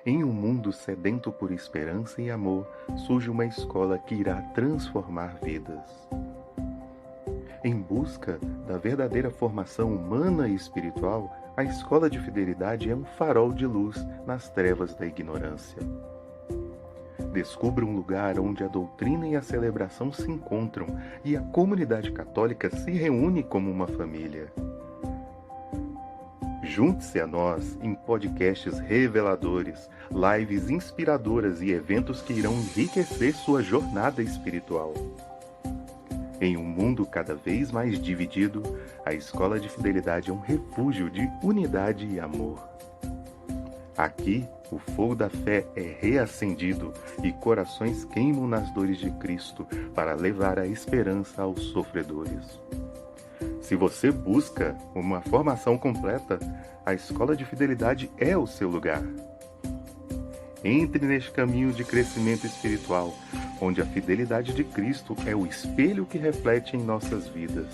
Em um mundo sedento por esperança e amor, surge uma escola que irá transformar vidas. Em busca da verdadeira formação humana e espiritual, a escola de fidelidade é um farol de luz nas trevas da ignorância. Descubra um lugar onde a doutrina e a celebração se encontram e a comunidade católica se reúne como uma família. Junte-se a nós em podcasts reveladores, lives inspiradoras e eventos que irão enriquecer sua jornada espiritual. Em um mundo cada vez mais dividido, a Escola de Fidelidade é um refúgio de unidade e amor. Aqui, o fogo da fé é reacendido e corações queimam nas dores de Cristo para levar a esperança aos sofredores. Se você busca uma formação completa, a Escola de Fidelidade é o seu lugar. Entre neste caminho de crescimento espiritual, onde a fidelidade de Cristo é o espelho que reflete em nossas vidas.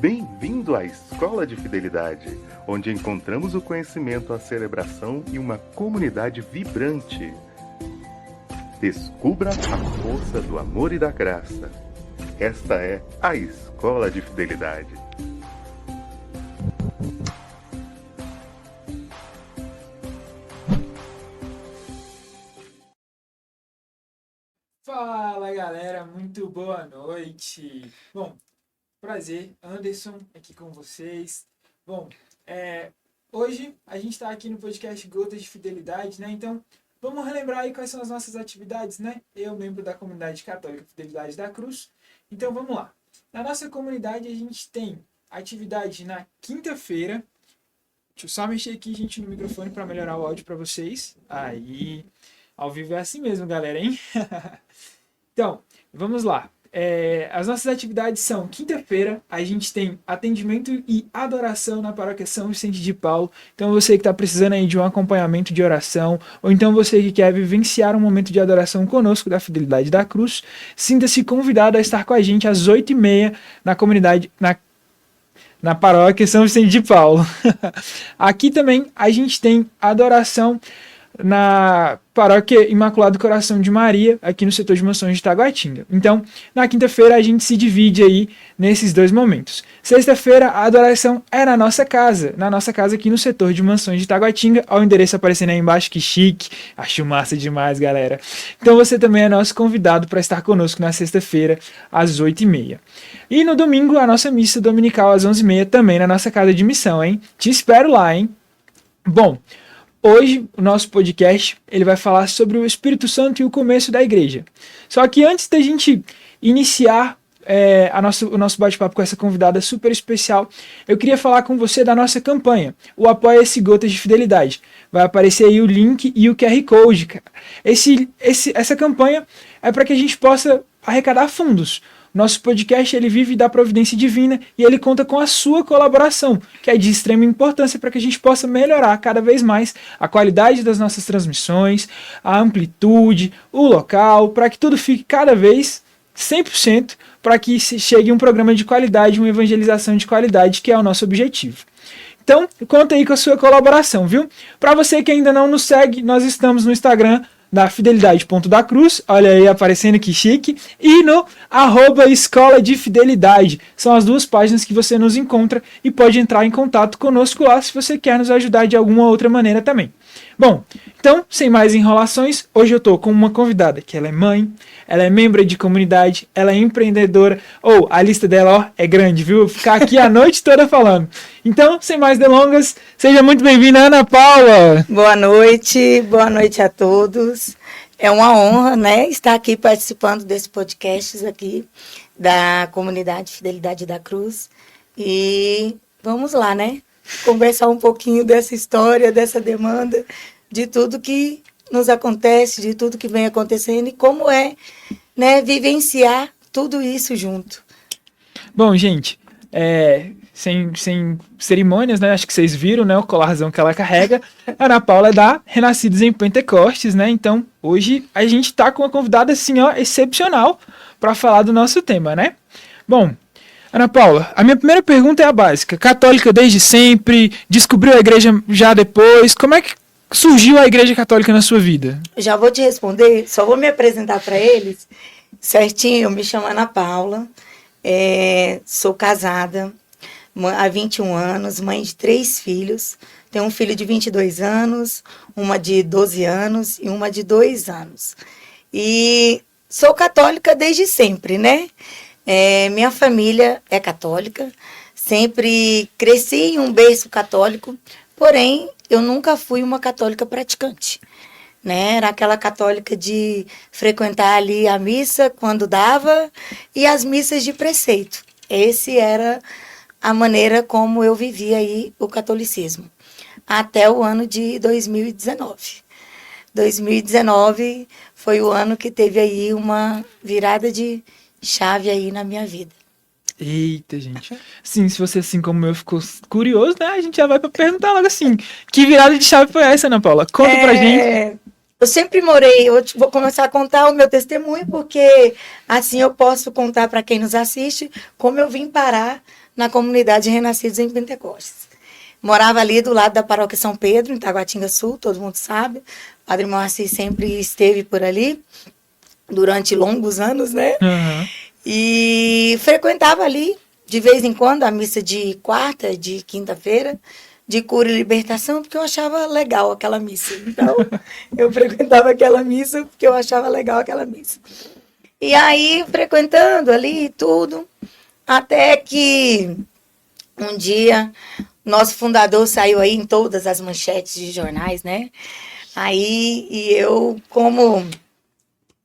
Bem-vindo à Escola de Fidelidade, onde encontramos o conhecimento, a celebração e uma comunidade vibrante. Descubra a força do amor e da graça. Esta é a Escola de Fidelidade. Fala galera, muito boa noite. Bom, prazer, Anderson aqui com vocês. Bom, hoje a gente está aqui no podcast Gotas de Fidelidade, né? Então, vamos relembrar aí quais são as nossas atividades, né? Eu, membro da comunidade católica Fidelidade da Cruz. Então, vamos lá. Na nossa comunidade, a gente tem atividade na quinta-feira. Deixa eu só mexer aqui, gente, no microfone para melhorar o áudio para vocês. Aí, ao vivo é assim mesmo, galera, hein? Então, vamos lá. As nossas atividades são: quinta-feira, a gente tem atendimento e adoração na paróquia São Vicente de Paulo. Então, você que está precisando aí de um acompanhamento de oração, ou então você que quer vivenciar um momento de adoração conosco da Fidelidade da Cruz, sinta-se convidado a estar com a gente às 8h30 na comunidade, na paróquia São Vicente de Paulo. Aqui também a gente tem adoração na paróquia Imaculado Coração de Maria, aqui no setor de mansões de Taguatinga. Então, na quinta-feira a gente se divide aí nesses dois momentos. Sexta-feira a adoração é na nossa casa aqui no setor de mansões de Taguatinga, ao endereço aparecendo aí embaixo, que chique, acho massa demais, galera. Então você também é nosso convidado para estar conosco na sexta-feira às 8h30. E no domingo a nossa missa dominical às 11h30 também na nossa casa de missão, hein? Te espero lá, hein? Bom, hoje o nosso podcast ele vai falar sobre o Espírito Santo e o começo da igreja. Só que antes da gente iniciar o nosso bate-papo com essa convidada super especial, eu queria falar com você da nossa campanha, o Apoia-se Gotas de Fidelidade. Vai aparecer aí o link e o QR Code, cara. Essa campanha é para que a gente possa arrecadar fundos. Nosso podcast ele vive da providência divina e ele conta com a sua colaboração, que é de extrema importância para que a gente possa melhorar cada vez mais a qualidade das nossas transmissões, a amplitude, o local, para que tudo fique cada vez 100%, para que chegue um programa de qualidade, uma evangelização de qualidade, que é o nosso objetivo. Então, conta aí com a sua colaboração, viu? Para você que ainda não nos segue, nós estamos no Instagram da Fidelidade.dacruz, olha aí aparecendo, que chique, e no @Escola de Fidelidade. São as duas páginas que você nos encontra e pode entrar em contato conosco lá se você quer nos ajudar de alguma outra maneira também. Bom, então, sem mais enrolações, hoje eu tô com uma convidada que ela é mãe, ela é membro de comunidade, ela é empreendedora, a lista dela, ó, é grande, viu? Vou ficar aqui a noite toda falando. Então, sem mais delongas, seja muito bem-vinda, Ana Paula! Boa noite a todos. É uma honra, né, estar aqui participando desse podcast aqui da comunidade Fidelidade da Cruz. E vamos lá, né? Conversar um pouquinho dessa história, dessa demanda, de tudo que nos acontece, de tudo que vem acontecendo e como é né, vivenciar tudo isso junto. Bom, gente, sem cerimônias, né? Acho que vocês viram, né? O colarzão que ela carrega. A Ana Paula é da Renascidos em Pentecostes, né? Então, hoje a gente tá com uma convidada, assim, ó, excepcional para falar do nosso tema, né? Bom, Ana Paula, a minha primeira pergunta é a básica. Católica desde sempre? Descobriu a igreja já depois? Como é que surgiu a igreja católica na sua vida? Já vou te responder, só vou me apresentar para eles certinho. Eu me chamo Ana Paula, sou casada há 21 anos, mãe de 3 filhos. Tenho um filho de 22 anos, uma de 12 anos e uma de 2 anos. E sou católica desde sempre, né? Minha família é católica, sempre cresci em um berço católico, porém eu nunca fui uma católica praticante, né? Era aquela católica de frequentar ali a missa quando dava e as missas de preceito. Esse era a maneira como eu vivia aí o catolicismo, até o ano de 2019. 2019 foi o ano que teve aí uma virada de chave aí na minha vida. Eita, gente. Sim, se você, assim como eu, ficou curioso, né? A gente já vai pra perguntar logo assim. Que virada de chave foi essa, Ana Paula? Conta pra gente. Eu sempre morei, vou começar a contar o meu testemunho, porque assim eu posso contar para quem nos assiste como eu vim parar na comunidade Renascidos em Pentecostes. Morava ali do lado da paróquia São Pedro, em Taguatinga Sul, todo mundo sabe. O Padre Moacir sempre esteve por ali, durante longos anos, né? Uhum. E frequentava ali, de vez em quando, a missa de quarta, de quinta-feira, de cura e libertação, porque eu achava legal aquela missa. Então, eu frequentava aquela missa porque eu achava legal aquela missa. E aí, frequentando ali tudo, até que um dia, nosso fundador saiu aí em todas as manchetes de jornais, né? Aí, e eu, como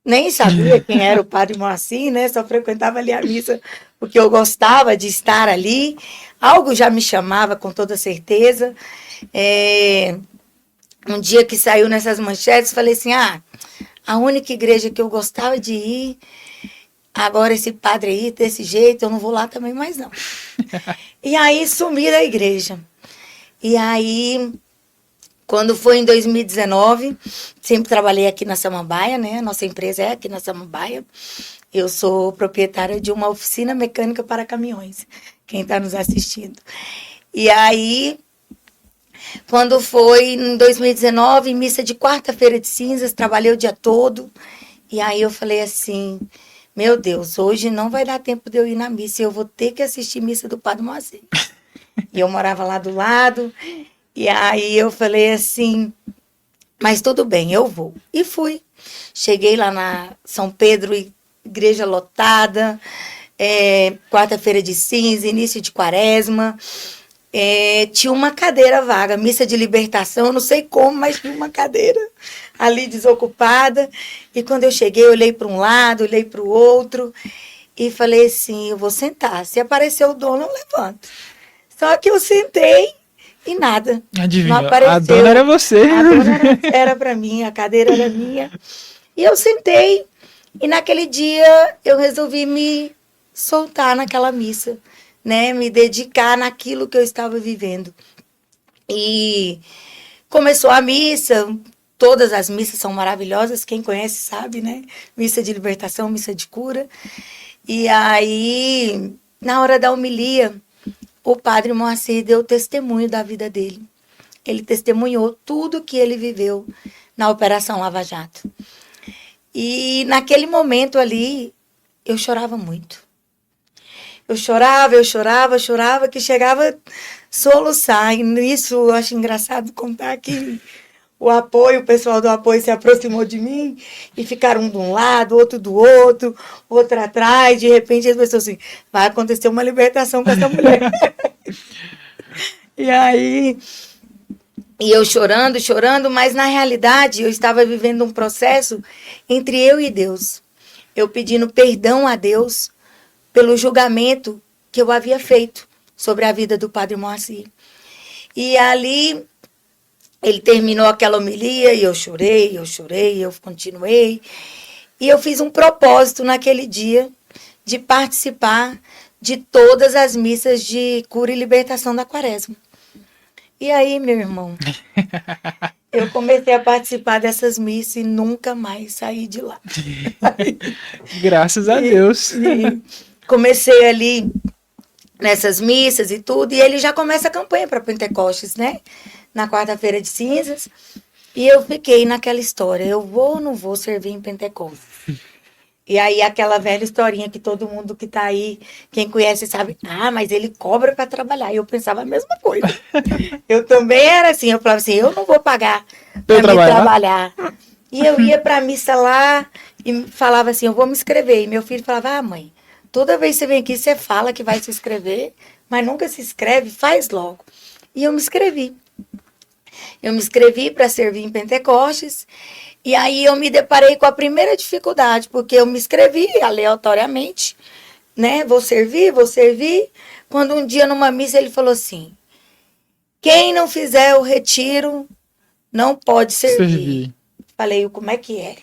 nem sabia quem era o Padre Moacir, né? Só frequentava ali a missa porque eu gostava de estar ali. Algo já me chamava com toda certeza. Um dia que saiu nessas manchetes, falei assim, a única igreja que eu gostava de ir, agora esse padre aí, desse jeito, eu não vou lá também mais não. E aí sumi da igreja. E aí, quando foi em 2019, sempre trabalhei aqui na Samambaia, né? Nossa empresa é aqui na Samambaia. Eu sou proprietária de uma oficina mecânica para caminhões, quem está nos assistindo. E aí, quando foi em 2019, missa de quarta-feira de cinzas, trabalhei o dia todo. E aí eu falei assim, meu Deus, hoje não vai dar tempo de eu ir na missa, eu vou ter que assistir missa do Padre Moacir. E eu morava lá do lado, e aí eu falei assim, mas tudo bem, eu vou. E fui. Cheguei lá na São Pedro, igreja lotada, quarta-feira de cinza, início de quaresma, tinha uma cadeira vaga, missa de libertação, eu não sei como, mas tinha uma cadeira ali desocupada. E quando eu cheguei, eu olhei para um lado, olhei para o outro e falei assim, eu vou sentar. Se aparecer o dono, eu levanto. Só que eu sentei e nada. Adivinha, não apareceu. A dona era você. A dona era para mim, a cadeira era minha. E eu sentei e naquele dia eu resolvi me soltar naquela missa, né? Me dedicar naquilo que eu estava vivendo. E começou a missa, todas as missas são maravilhosas, quem conhece sabe, né? Missa de libertação, missa de cura. E aí, na hora da homilia, o Padre Moacir deu testemunho da vida dele. Ele testemunhou tudo que ele viveu na Operação Lava Jato. E naquele momento ali, eu chorava muito. Eu chorava, que chegava a soluçar. E nisso eu acho engraçado contar que o pessoal do apoio se aproximou de mim e ficaram um de um lado, outro do outro, outro atrás. De repente as pessoas assim, vai acontecer uma libertação com essa mulher. E aí, eu chorando, mas na realidade eu estava vivendo um processo entre eu e Deus. Eu pedindo perdão a Deus pelo julgamento que eu havia feito sobre a vida do Padre Moacir. E ali, ele terminou aquela homilia e eu chorei, eu continuei. E eu fiz um propósito naquele dia de participar de todas as missas de cura e libertação da Quaresma. E aí, meu irmão, eu comecei a participar dessas missas e nunca mais saí de lá. Graças a Deus. E comecei ali nessas missas e tudo, e ele já começa a campanha para Pentecostes, né? Na quarta-feira de cinzas. E eu fiquei naquela história, eu vou ou não vou servir em Pentecostes? E aí aquela velha historinha que todo mundo que tá aí, quem conhece sabe, mas ele cobra para trabalhar. E eu pensava a mesma coisa. Eu também era assim, eu falava assim, eu não vou pagar para me trabalhar. E eu ia para a missa lá e falava assim, eu vou me inscrever. E meu filho falava, mãe, toda vez que você vem aqui, você fala que vai se inscrever, mas nunca se inscreve, faz logo. E eu me inscrevi. Eu me inscrevi para servir em Pentecostes. E aí eu me deparei com a primeira dificuldade, porque eu me inscrevi aleatoriamente, né? Vou servir. Quando um dia numa missa ele falou assim, quem não fizer o retiro não pode servir. Falei, como é que é?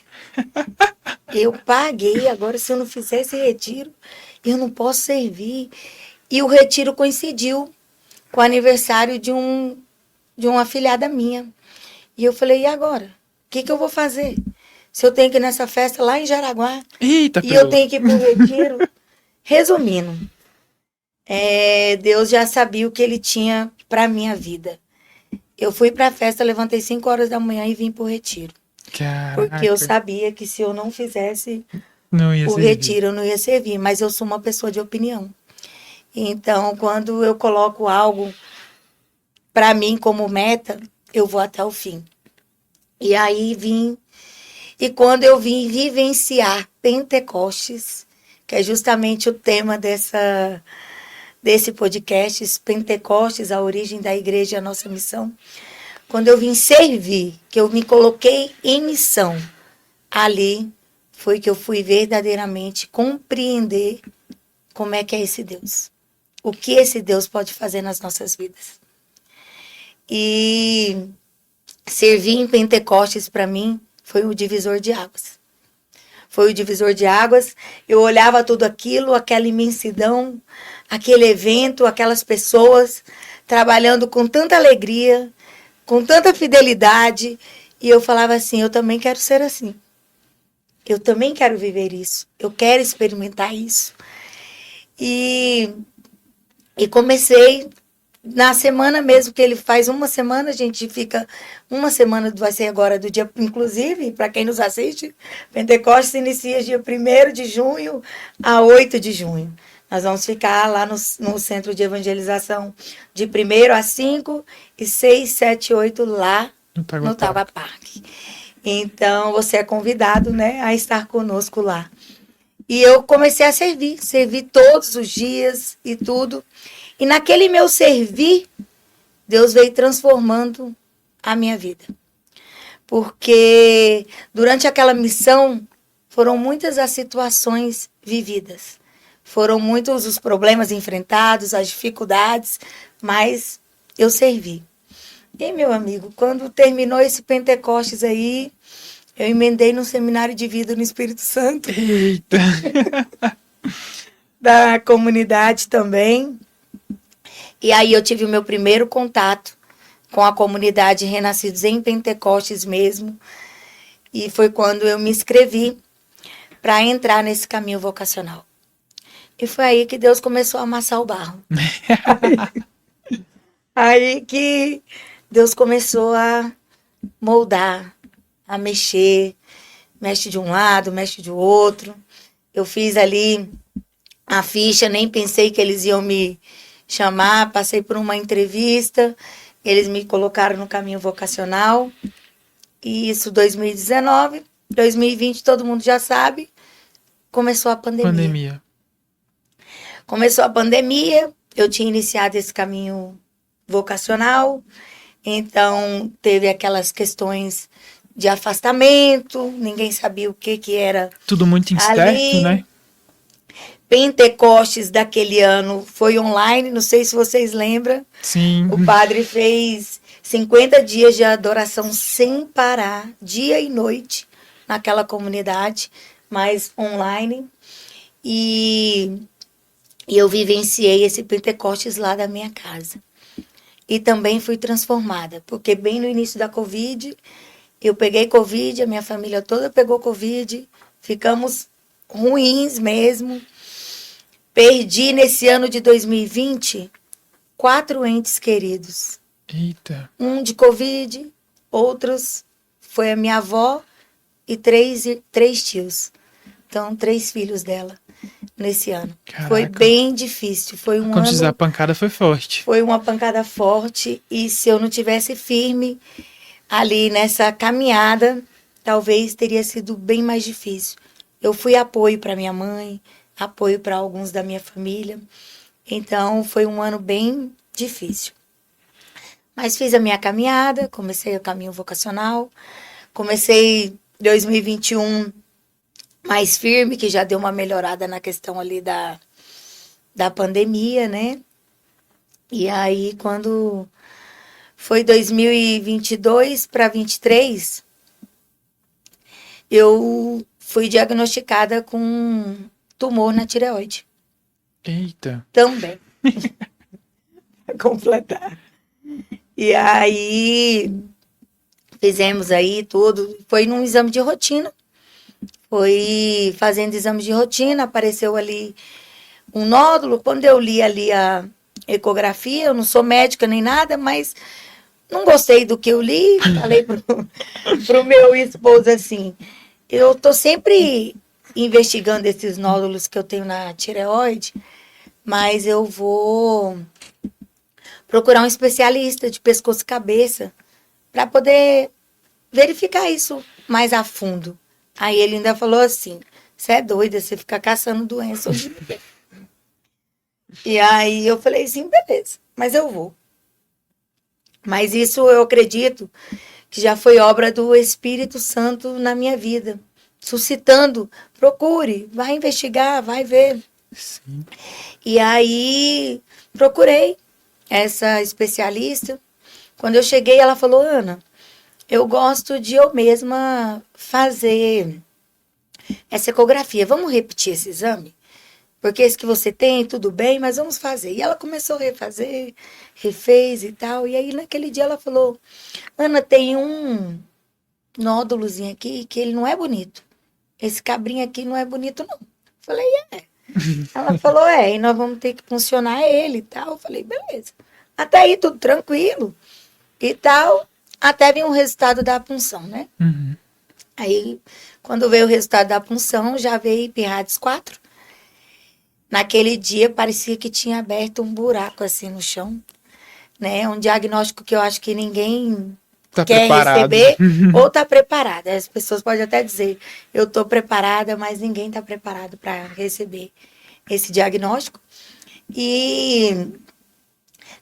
Eu paguei, agora se eu não fizer esse retiro, eu não posso servir. E o retiro coincidiu com o aniversário de uma afilhada minha. E eu falei, e agora? O que eu vou fazer? Se eu tenho que ir nessa festa lá em Jaraguá, eu tenho que ir para o retiro. Resumindo, Deus já sabia o que ele tinha para a minha vida. Eu fui para a festa, levantei 5 horas da manhã e vim para o retiro. Caraca. Porque eu sabia que se eu não fizesse o retiro, eu não ia servir. Mas eu sou uma pessoa de opinião. Então, quando eu coloco algo para mim como meta, eu vou até o fim. E aí vim, e quando eu vim vivenciar Pentecostes, que é justamente o tema desse podcast, Pentecostes, a origem da igreja e a nossa missão, quando eu vim servir, que eu me coloquei em missão, ali foi que eu fui verdadeiramente compreender como é que é esse Deus. O que esse Deus pode fazer nas nossas vidas. E servir em Pentecostes, para mim, foi o divisor de águas. Foi o divisor de águas. Eu olhava tudo aquilo, aquela imensidão, aquele evento, aquelas pessoas trabalhando com tanta alegria, com tanta fidelidade. E eu falava assim, eu também quero ser assim. Eu também quero viver isso. Eu quero experimentar isso. E comecei... Na semana mesmo que ele faz uma semana, a gente fica uma semana, vai ser agora do dia, inclusive, para quem nos assiste, Pentecostes inicia dia 1º de junho a 8 de junho. Nós vamos ficar lá no centro de evangelização de 1º a 5 e 6, 7, 8 lá no Tauba Park. Então, você é convidado, né, a estar conosco lá. E eu comecei a servir todos os dias e tudo. E naquele meu servir, Deus veio transformando a minha vida. Porque durante aquela missão, foram muitas as situações vividas. Foram muitos os problemas enfrentados, as dificuldades, mas eu servi. E, meu amigo, quando terminou esse Pentecostes aí, eu emendei num seminário de vida no Espírito Santo. Eita! Da comunidade também. E aí eu tive o meu primeiro contato com a comunidade Renascidos em Pentecostes mesmo. E foi quando eu me inscrevi para entrar nesse caminho vocacional. E foi aí que Deus começou a amassar o barro. Aí que Deus começou a moldar, a mexer. Mexe de um lado, mexe de outro. Eu fiz ali a ficha, nem pensei que eles iam me chamar, passei por uma entrevista, eles me colocaram no caminho vocacional, e isso 2019, 2020 todo mundo já sabe, começou a pandemia. Começou a pandemia, eu tinha iniciado esse caminho vocacional, então teve aquelas questões de afastamento, ninguém sabia o que era. Tudo muito incerto, ali, né? Pentecostes daquele ano foi online, não sei se vocês lembram. Sim. O padre fez 50 dias de adoração sem parar, dia e noite, naquela comunidade, mas online. E eu vivenciei esse Pentecostes lá da minha casa. E também fui transformada, porque bem no início da Covid, eu peguei Covid, a minha família toda pegou Covid, ficamos ruins mesmo. Perdi nesse ano de 2020 4 entes queridos. Eita. Um de Covid, outros foi a minha avó e três tios. Então, 3 filhos dela nesse ano. Caraca. Foi bem difícil. Foi um Como diz, a ano. pancada foi forte. Foi uma pancada forte. E se eu não tivesse firme ali nessa caminhada, talvez teria sido bem mais difícil. Eu fui apoio para minha mãe, apoio para alguns da minha família. Então, foi um ano bem difícil. Mas fiz a minha caminhada, comecei o caminho vocacional. Comecei 2021 mais firme, que já deu uma melhorada na questão ali da pandemia, né? E aí, quando foi 2022 para 23, eu fui diagnosticada com tumor na tireoide. Eita. Também. Pra completar. E aí, fizemos aí tudo. Foi num exame de rotina. Foi fazendo exame de rotina, apareceu ali um nódulo. Quando eu li ali a ecografia, eu não sou médica nem nada, mas não gostei do que eu li. Falei pro meu esposo assim, eu tô sempre investigando esses nódulos que eu tenho na tireoide, mas eu vou procurar um especialista de pescoço e cabeça para poder verificar isso mais a fundo. Aí ele ainda falou assim, você é doida, você fica caçando doença onde não tem. E aí eu falei assim, beleza, mas eu vou. Mas isso eu acredito que já foi obra do Espírito Santo na minha vida. Suscitando, procure, vai investigar, vai ver. Sim. E aí procurei essa especialista. Quando eu cheguei, ela falou, Ana, eu gosto de eu mesma fazer essa ecografia. Vamos repetir esse exame? Porque esse que você tem, tudo bem, mas vamos fazer. E ela começou a refazer, refez e tal. E aí, naquele dia, ela falou, Ana, tem um nódulozinho aqui que ele não é bonito. Esse cabrinho aqui não é bonito, não. Falei, é. Ela falou, e nós vamos ter que funcionar ele e tal. Eu falei, beleza. Até aí, tudo tranquilo e tal. Até vir o resultado da punção, né? Uhum. Aí, quando veio o resultado da punção, já veio Pirrades 4. Naquele dia, parecia que tinha aberto um buraco assim no chão, né? Um diagnóstico que eu acho que ninguém quer preparado. receber ou tá preparada. As pessoas podem até dizer, eu tô preparada, mas ninguém tá preparado para receber esse diagnóstico. E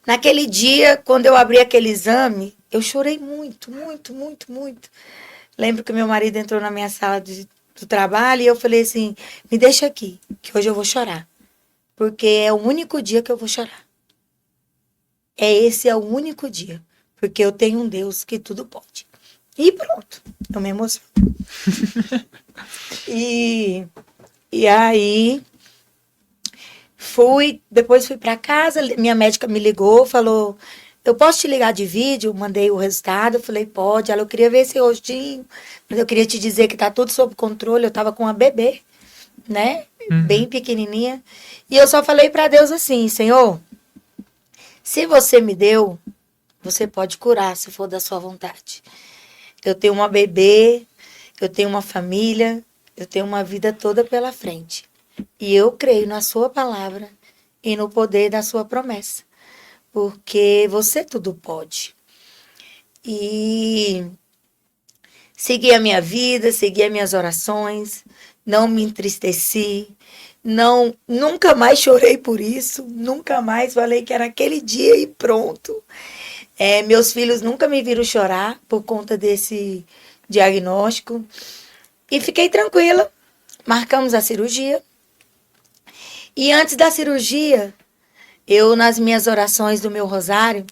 naquele dia, quando eu abri aquele exame, eu chorei muito, muito, muito, muito. Lembro que meu marido entrou na minha sala do trabalho e eu falei assim, me deixa aqui, que hoje eu vou chorar. Porque é o único dia que eu vou chorar. Esse é o único dia. Porque eu tenho um Deus que tudo pode. E pronto. Eu me emociono. E aí, depois fui para casa, minha médica me ligou, falou, eu posso te ligar de vídeo? Mandei o resultado, falei, pode. Ela, eu queria ver esse rostinho, mas eu queria te dizer que tá tudo sob controle. Eu tava com uma bebê, né? Bem pequenininha. E eu só falei para Deus assim, Senhor, se você me deu, você pode curar, se for da sua vontade. Eu tenho uma bebê, eu tenho uma família, eu tenho uma vida toda pela frente. E eu creio na sua palavra e no poder da sua promessa. Porque você tudo pode. E segui a minha vida, segui as minhas orações, não me entristeci, nunca mais chorei por isso, nunca mais falei que era aquele dia e pronto. Meus filhos nunca me viram chorar por conta desse diagnóstico. E fiquei tranquila, marcamos a cirurgia. E antes da cirurgia, eu, nas minhas orações do meu rosário,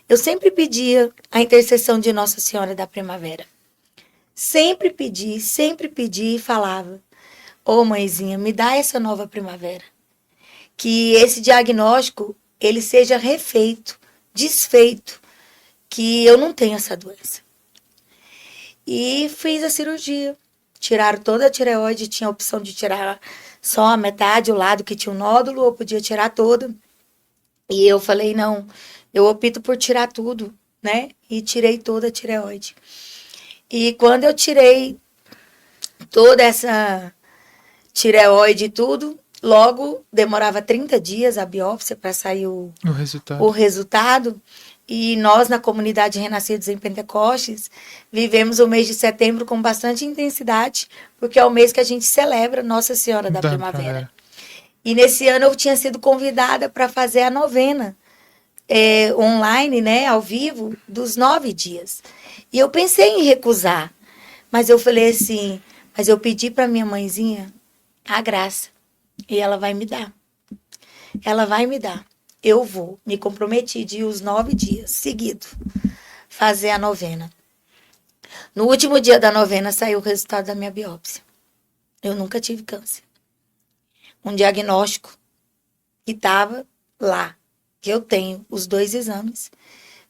eu sempre pedia a intercessão de Nossa Senhora da Primavera. Sempre pedi e falava, ô mãezinha, me dá essa nova primavera. Que esse diagnóstico, ele seja refeito, desfeito, que eu não tenho essa doença. E fiz a cirurgia. Tiraram toda a tireoide, tinha a opção de tirar só a metade, o lado que tinha um nódulo, ou podia tirar toda. E eu falei, não, eu opto por tirar tudo, né? E tirei toda a tireoide. E quando eu tirei toda essa tireoide e tudo, logo demorava 30 dias a biópsia para sair o resultado. E nós, na comunidade Renascidos em Pentecostes, vivemos o mês de setembro com bastante intensidade, porque é o mês que a gente celebra Nossa Senhora da Primavera. E nesse ano eu tinha sido convidada para fazer a novena online, né, ao vivo, dos 9 dias. E eu pensei em recusar, mas eu falei assim, mas eu pedi para minha mãezinha a graça, e ela vai me dar. Ela vai me dar. Eu vou, me comprometi de ir os 9 dias seguidos fazer a novena. No último dia da novena saiu o resultado da minha biópsia. Eu nunca tive câncer. Um diagnóstico que estava lá, que eu tenho os 2 exames.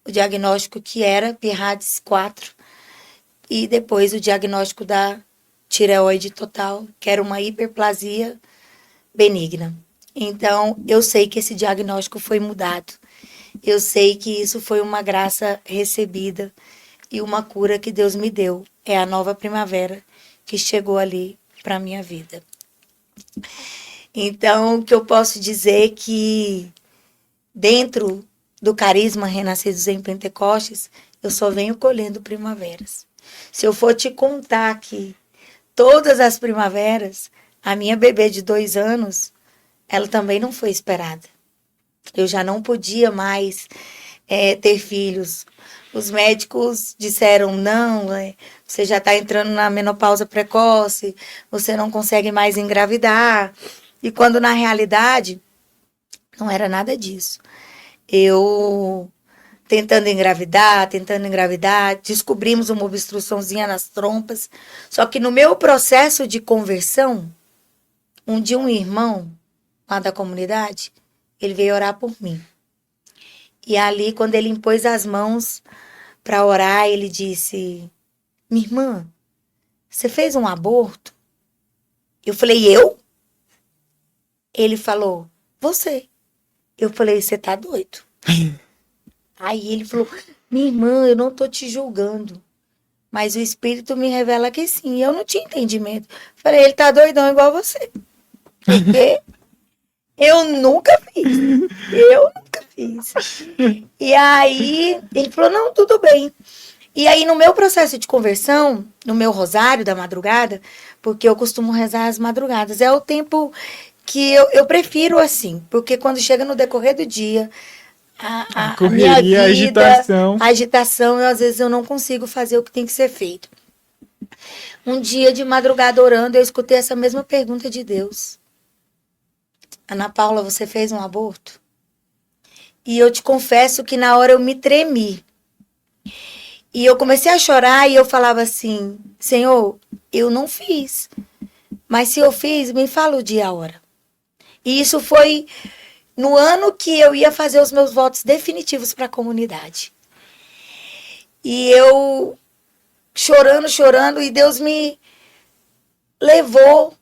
O diagnóstico que era PIRADS 4 e depois o diagnóstico da tireoide total, que era uma hiperplasia benigna. Então, eu sei que esse diagnóstico foi mudado. Eu sei que isso foi uma graça recebida e uma cura que Deus me deu. É a nova primavera que chegou ali para a minha vida. Então, o que eu posso dizer é que dentro do carisma Renascidos em Pentecostes, eu só venho colhendo primaveras. Se eu for te contar aqui todas as primaveras, a minha bebê de 2 anos, ela também não foi esperada. Eu já não podia mais ter filhos. Os médicos disseram, não, você já está entrando na menopausa precoce, você não consegue mais engravidar. E quando na realidade não era nada disso. Eu tentando engravidar, descobrimos uma obstruçãozinha nas trompas. Só que no meu processo de conversão, um dia um irmão lá da comunidade, ele veio orar por mim. E ali, quando ele impôs as mãos para orar, ele disse, minha irmã, você fez um aborto? Eu falei, eu? Ele falou, você. Eu falei, você tá doido? Aí ele falou, minha irmã, eu não tô te julgando, mas o Espírito me revela que sim. Eu não tinha entendimento. Falei, ele tá doidão igual você. Porque eu nunca fiz. E aí ele falou, não, tudo bem. E aí no meu processo de conversão, no meu rosário da madrugada, porque eu costumo rezar às madrugadas, é o tempo que eu prefiro assim, porque quando chega no decorrer do dia, a correria, minha vida, a agitação, às vezes eu não consigo fazer o que tem que ser feito. Um dia de madrugada orando, eu escutei essa mesma pergunta de Deus. Ana Paula, você fez um aborto? E eu te confesso que na hora eu me tremi. E eu comecei a chorar e eu falava assim, Senhor, eu não fiz. Mas se eu fiz, me fala o dia e a hora. E isso foi no ano que eu ia fazer os meus votos definitivos para a comunidade. E eu chorando, e Deus me levou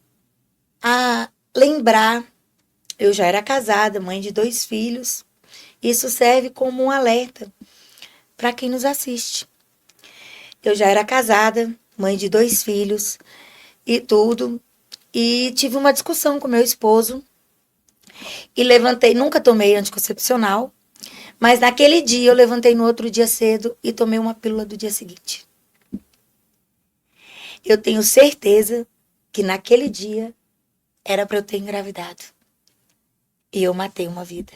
a lembrar. Eu já era casada, mãe de 2 filhos. Isso serve como um alerta para quem nos assiste. Eu já era casada, mãe de 2 filhos e tudo. E tive uma discussão com meu esposo. E levantei, nunca tomei anticoncepcional. Mas naquele dia eu levantei no outro dia cedo e tomei uma pílula do dia seguinte. Eu tenho certeza que naquele dia era para eu ter engravidado. E eu matei uma vida.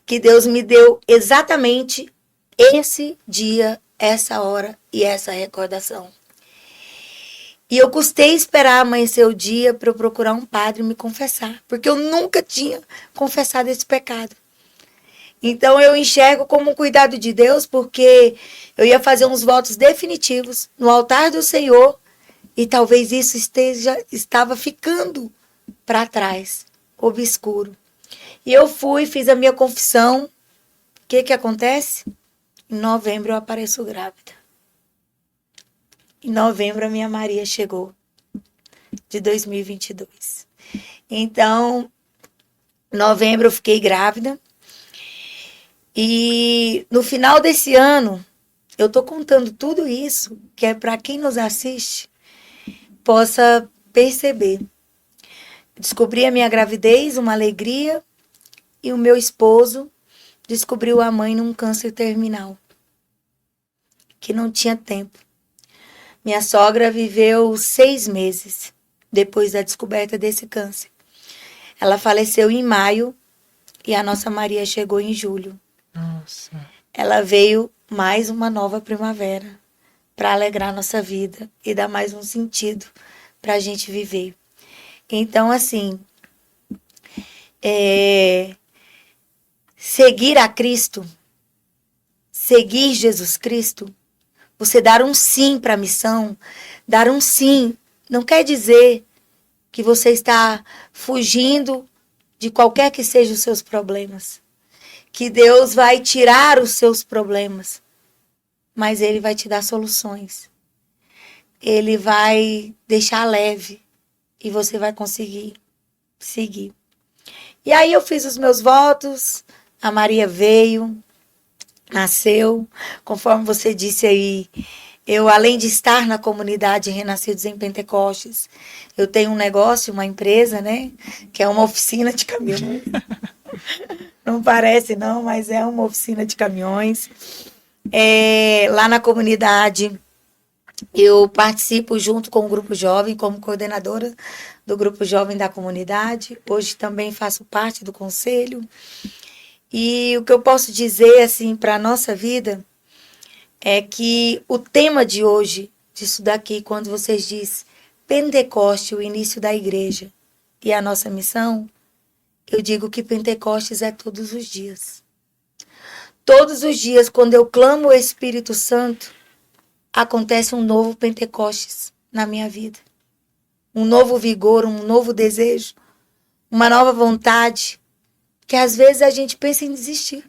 Que Deus me deu exatamente esse dia, essa hora e essa recordação. E eu custei esperar amanhecer o dia para eu procurar um padre e me confessar. Porque eu nunca tinha confessado esse pecado. Então eu enxergo como um cuidado de Deus, porque eu ia fazer uns votos definitivos no altar do Senhor E talvez isso estava ficando para trás, obscuro. E eu fiz a minha confissão. O que acontece? Em novembro eu apareço grávida. Em novembro a minha Maria chegou, de 2022. Então, em novembro eu fiquei grávida. E no final desse ano, eu tô contando tudo isso, que é para quem nos assiste possa perceber. Descobri a minha gravidez, uma alegria, e o meu esposo descobriu a mãe num câncer terminal, que não tinha tempo. Minha sogra viveu 6 meses depois da descoberta desse câncer. Ela faleceu em maio e a nossa Maria chegou em julho. Nossa. Ela veio mais uma nova primavera para alegrar nossa vida e dar mais um sentido para a gente viver. Então, assim, seguir a Cristo, seguir Jesus Cristo, você dar um sim para a missão, dar um sim, não quer dizer que você está fugindo de qualquer que sejam os seus problemas. Que Deus vai tirar os seus problemas, mas Ele vai te dar soluções. Ele vai deixar leve e você vai conseguir seguir. E aí eu fiz os meus votos, a Maria veio, nasceu, conforme você disse aí, eu, além de estar na comunidade Renascidos em Pentecostes, eu tenho um negócio, uma empresa, né? Que é uma oficina de caminhões. Não parece não, mas é uma oficina de caminhões. Lá na comunidade, eu participo junto com o Grupo Jovem, como coordenadora do Grupo Jovem da comunidade. Hoje também faço parte do conselho. E o que eu posso dizer, assim, para a nossa vida, é que o tema de hoje, disso daqui, quando vocês dizem Pentecoste, o início da igreja e a nossa missão, eu digo que Pentecostes é todos os dias. Todos os dias, quando eu clamo o Espírito Santo, acontece um novo Pentecostes na minha vida. Um novo vigor, um novo desejo, uma nova vontade, que às vezes a gente pensa em desistir.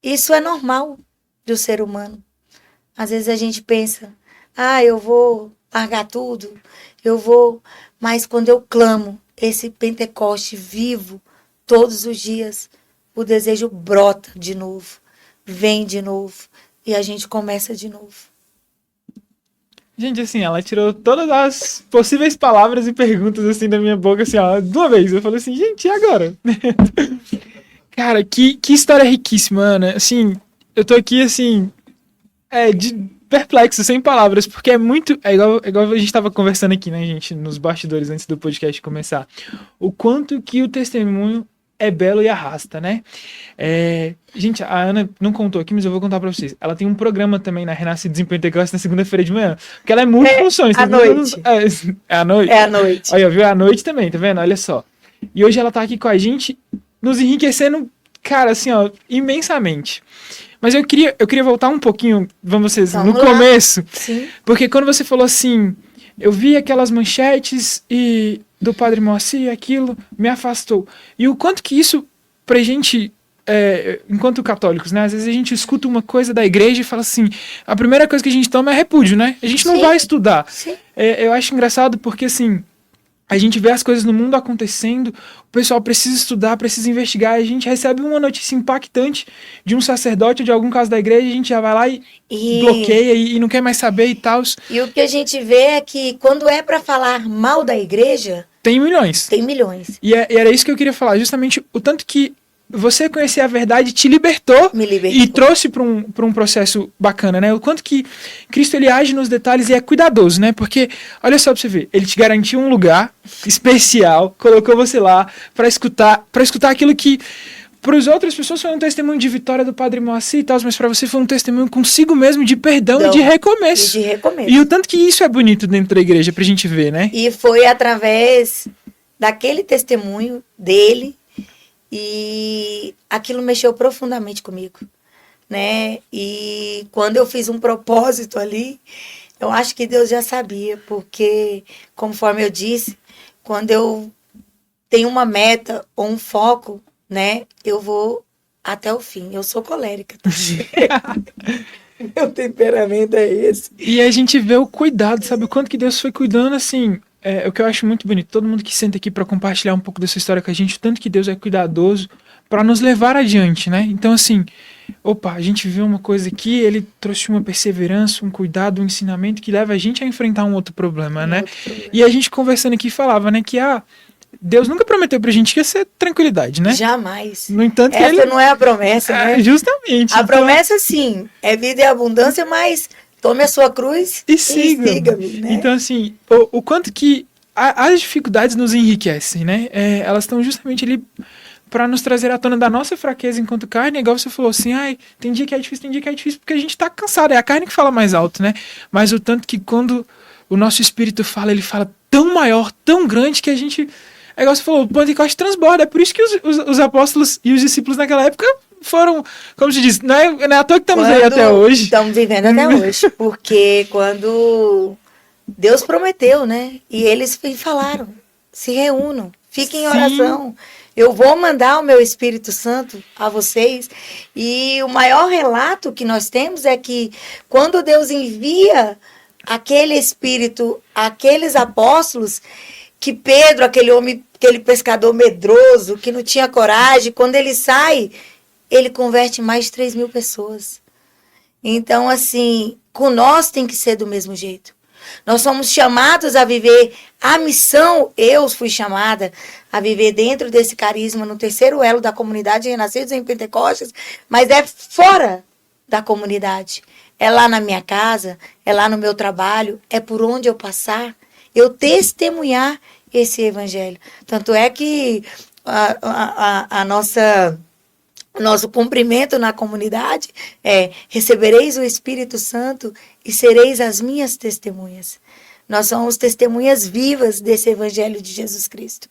Isso é normal do ser humano. Às vezes a gente pensa, eu vou largar tudo, mas quando eu clamo esse Pentecoste vivo, todos os dias, o desejo brota de novo, vem de novo, e a gente começa de novo. Gente, assim, ela tirou todas as possíveis palavras e perguntas, assim, da minha boca, assim, ó, de uma vez. Eu falei assim, gente, e agora? Cara, que história riquíssima, Ana. Assim, eu tô aqui, assim, perplexo, sem palavras, porque é igual a gente tava conversando aqui, né, gente, nos bastidores antes do podcast começar. O quanto que o testemunho é belo e arrasta, né? Gente, a Ana não contou aqui, mas eu vou contar pra vocês. Ela tem um programa também na Renascidos em Pentecostes na segunda-feira de manhã, porque ela é multifunções. À noite. É à noite? É à noite. Olha, viu? É à noite também, tá vendo? Olha só. E hoje ela tá aqui com a gente, nos enriquecendo, cara, assim, ó, imensamente. Mas eu queria voltar um pouquinho, vamos lá, no começo. Sim. Porque quando você falou assim, eu vi aquelas manchetes e do Padre Moacir, aquilo me afastou. E o quanto que isso, pra gente, enquanto católicos, né? Às vezes a gente escuta uma coisa da igreja e fala assim, a primeira coisa que a gente toma é repúdio, né? A gente não vai estudar. Sim. Eu acho engraçado porque, assim, a gente vê as coisas no mundo acontecendo, o pessoal precisa estudar, precisa investigar, a gente recebe uma notícia impactante de um sacerdote ou de algum caso da igreja, a gente já vai lá e bloqueia e não quer mais saber e tal. E o que a gente vê é que quando é para falar mal da igreja... Tem milhões. Tem milhões. E era isso que eu queria falar, justamente o tanto que você conhecer a verdade te libertou, Me libertou. E trouxe para um processo bacana, né? O quanto que Cristo ele age nos detalhes e é cuidadoso, né? Porque, olha só para você ver, ele te garantiu um lugar especial, colocou você lá para escutar aquilo que para as outras pessoas foi um testemunho de vitória do Padre Moacir e tal, mas para você foi um testemunho consigo mesmo de perdão e de recomeço. E o tanto que isso é bonito dentro da igreja pra gente ver, né? E foi através daquele testemunho dele e aquilo mexeu profundamente comigo, né? E quando eu fiz um propósito ali Eu acho que Deus já sabia, porque, conforme eu disse, quando eu tenho uma meta ou um foco, né, eu vou até o fim. Eu sou colérica, tá? Meu temperamento é esse. E a gente vê o cuidado, sabe? O quanto que Deus foi cuidando, assim. É o que eu acho muito bonito. Todo mundo que senta aqui para compartilhar um pouco dessa história com a gente, o tanto que Deus é cuidadoso para nos levar adiante, né? Então, assim, opa, a gente vê uma coisa aqui, ele trouxe uma perseverança, um cuidado, um ensinamento que leva a gente a enfrentar um outro problema, né? E a gente conversando aqui falava, né, que Deus nunca prometeu pra gente que ia ser tranquilidade, né? Jamais. No entanto, que Essa ele... não é a promessa, né? Justamente. A promessa, sim, é vida e abundância, mas tome a sua cruz e siga-me, né? Então, assim, o quanto que as dificuldades nos enriquecem, né? Elas estão justamente ali para nos trazer à tona da nossa fraqueza enquanto carne, igual você falou assim, tem dia que é difícil, porque a gente tá cansado, é a carne que fala mais alto, né? Mas o tanto que quando o nosso espírito fala, ele fala tão maior, tão grande, que a gente, é igual você falou, o Pentecoste transborda, é por isso que os apóstolos e os discípulos naquela época foram, como se diz, não é à toa que estamos aí até hoje. Estamos vivendo até hoje, porque quando Deus prometeu, né? E eles falaram, se reúnam, fiquem em oração. Eu vou mandar o meu Espírito Santo a vocês. E o maior relato que nós temos é que quando Deus envia aquele Espírito, aqueles apóstolos, que Pedro, aquele homem, aquele pescador medroso, que não tinha coragem, quando ele sai, ele converte mais de 3.000 pessoas. Então, assim, com nós tem que ser do mesmo jeito. Nós somos chamados a viver a missão, eu fui chamada a viver dentro desse carisma, no terceiro elo da comunidade Renascidos em Pentecostes, mas é fora da comunidade. É lá na minha casa, é lá no meu trabalho, é por onde eu passar, eu testemunhar esse evangelho. Tanto é que nosso cumprimento na comunidade é: recebereis o Espírito Santo e sereis as minhas testemunhas. Nós somos testemunhas vivas desse Evangelho de Jesus Cristo.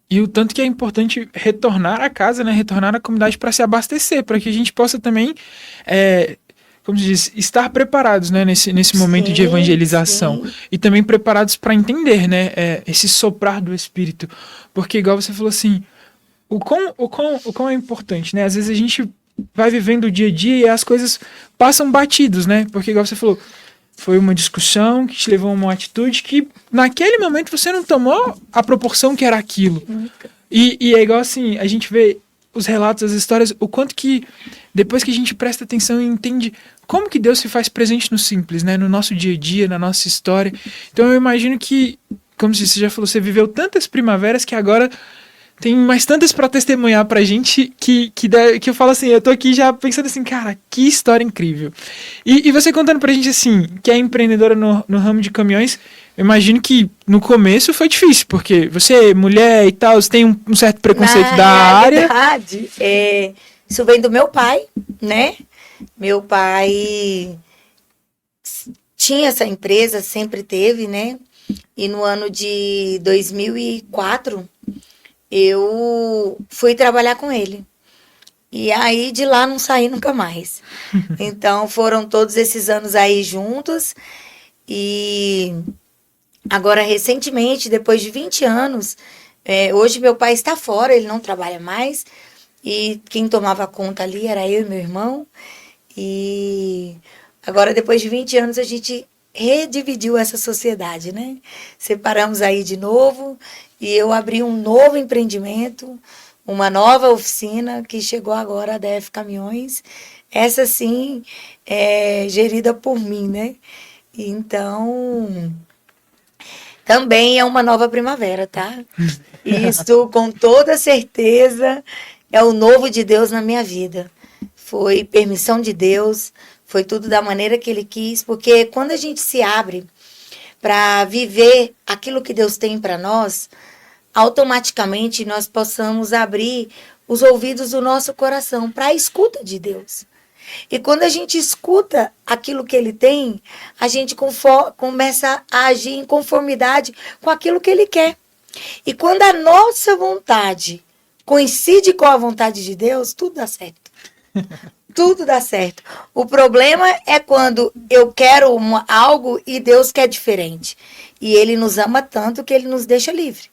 E o tanto que é importante retornar à casa, né? Retornar à comunidade para se abastecer, para que a gente possa também, como se diz, estar preparados, né? Nesse momento de evangelização. Sim. E também preparados para entender, né? Esse soprar do Espírito. Porque, igual você falou assim, o quão é importante, né? Às vezes a gente vai vivendo o dia a dia e as coisas passam batidos, né? Porque, igual você falou, foi uma discussão que te levou a uma atitude que naquele momento você não tomou a proporção que era aquilo. E é igual assim, a gente vê os relatos, as histórias, o quanto que depois que a gente presta atenção e entende como que Deus se faz presente no simples, né? No nosso dia a dia, na nossa história. Então eu imagino que, como você já falou, você viveu tantas primaveras que agora tem mais tantas para testemunhar pra gente que eu falo assim, eu tô aqui já pensando assim, cara, que história incrível. E você contando pra gente assim, que é empreendedora no ramo de caminhões, eu imagino que no começo foi difícil, porque você é mulher e tal, você tem um certo preconceito da área. Na verdade, isso vem do meu pai, né? Meu pai tinha essa empresa, sempre teve, né? E no ano de 2004... eu fui trabalhar com ele. E aí, de lá, não saí nunca mais. Então, foram todos esses anos aí juntos. E agora, recentemente, depois de 20 anos, hoje meu pai está fora, ele não trabalha mais. E quem tomava conta ali era eu e meu irmão. E agora, depois de 20 anos, a gente redividiu essa sociedade, né? Separamos aí de novo. E eu abri um novo empreendimento, uma nova oficina que chegou agora, a DF Caminhões. Essa sim é gerida por mim, né? Então, também é uma nova primavera, tá? Isso, com toda certeza, é o novo de Deus na minha vida. Foi permissão de Deus, foi tudo da maneira que Ele quis, porque quando a gente se abre para viver aquilo que Deus tem para nós, automaticamente nós possamos abrir os ouvidos do nosso coração para a escuta de Deus. E quando a gente escuta aquilo que Ele tem, a gente começa a agir em conformidade com aquilo que Ele quer. E quando a nossa vontade coincide com a vontade de Deus, tudo dá certo. Tudo dá certo. O problema é quando eu quero algo e Deus quer diferente. E Ele nos ama tanto que Ele nos deixa livre.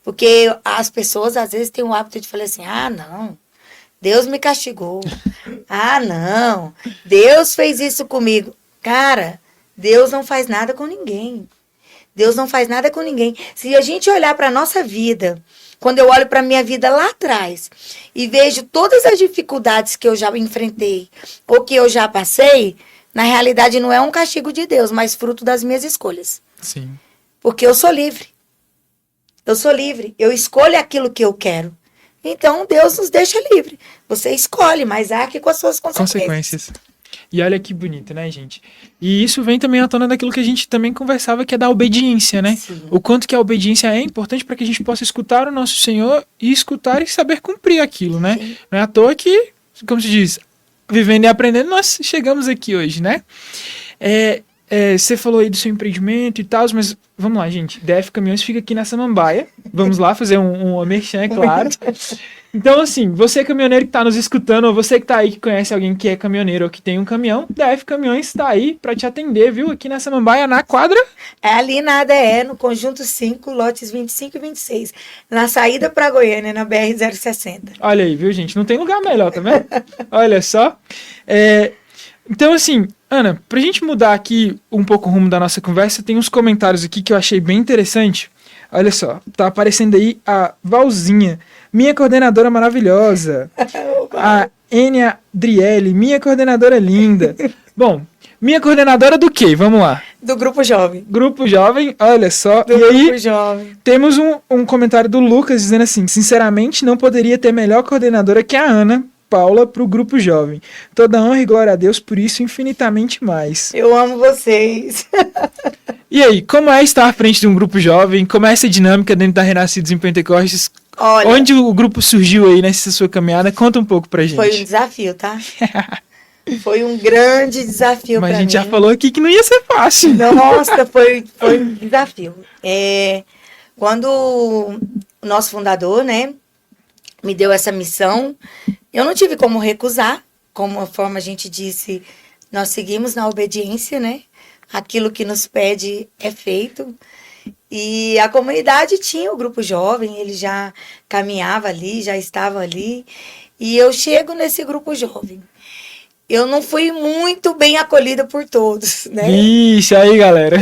Porque as pessoas às vezes têm o hábito de falar assim, não, Deus me castigou. Não, Deus fez isso comigo. Cara, Deus não faz nada com ninguém. Deus não faz nada com ninguém. Se a gente olhar para a nossa vida, quando eu olho para a minha vida lá atrás e vejo todas as dificuldades que eu já enfrentei ou que eu já passei, na realidade não é um castigo de Deus, mas fruto das minhas escolhas. Sim. Porque eu sou livre. Eu sou livre. Eu escolho aquilo que eu quero. Então, Deus nos deixa livre. Você escolhe, mas arque com as suas consequências. E olha que bonito, né, gente? E isso vem também à tona daquilo que a gente também conversava, que é da obediência, né? Sim. O quanto que a obediência é importante para que a gente possa escutar o nosso Senhor e escutar e saber cumprir aquilo, né? Sim. Não é à toa que, como se diz, vivendo e aprendendo, nós chegamos aqui hoje, né? Você falou aí do seu empreendimento e tal, mas vamos lá, gente. DF Caminhões fica aqui na Samambaia. Vamos lá fazer um merchan, é claro. Então, assim, você caminhoneiro que tá nos escutando, ou você que tá aí que conhece alguém que é caminhoneiro ou que tem um caminhão, DF Caminhões tá aí pra te atender, viu? Aqui na Samambaia, na quadra. É ali na ADE, no Conjunto 5, lotes 25 e 26. Na saída pra Goiânia, na BR-060. Olha aí, viu, gente? Não tem lugar melhor, tá vendo? Olha só. Então, assim, Ana, pra gente mudar aqui um pouco o rumo da nossa conversa, tem uns comentários aqui que eu achei bem interessante. Olha só, tá aparecendo aí a Valzinha, minha coordenadora maravilhosa. A Enia Adriele, minha coordenadora linda. Bom, minha coordenadora do quê? Vamos lá. Do Grupo Jovem. Grupo Jovem, olha só. Do Grupo Jovem. Temos um comentário do Lucas dizendo assim, sinceramente, não poderia ter melhor coordenadora que a Ana Paula para o Grupo Jovem. Toda honra e glória a Deus por isso infinitamente mais. Eu amo vocês. E aí, como é estar à frente de um grupo jovem? Como é essa dinâmica dentro da Renascidos em Pentecostes? Olha, onde o grupo surgiu aí nessa sua caminhada? Conta um pouco pra gente. Foi um desafio, tá? Foi um grande desafio pra mim. Mas a gente já falou aqui que não ia ser fácil. Nossa, foi um desafio. Quando o nosso fundador, né, me deu essa missão, eu não tive como recusar. Como a forma a gente disse, nós seguimos na obediência, né? Aquilo que nos pede é feito. E a comunidade tinha o grupo jovem, ele já caminhava ali, já estava ali. E eu chego nesse grupo jovem. Eu não fui muito bem acolhida por todos, né? Ixi, aí, galera.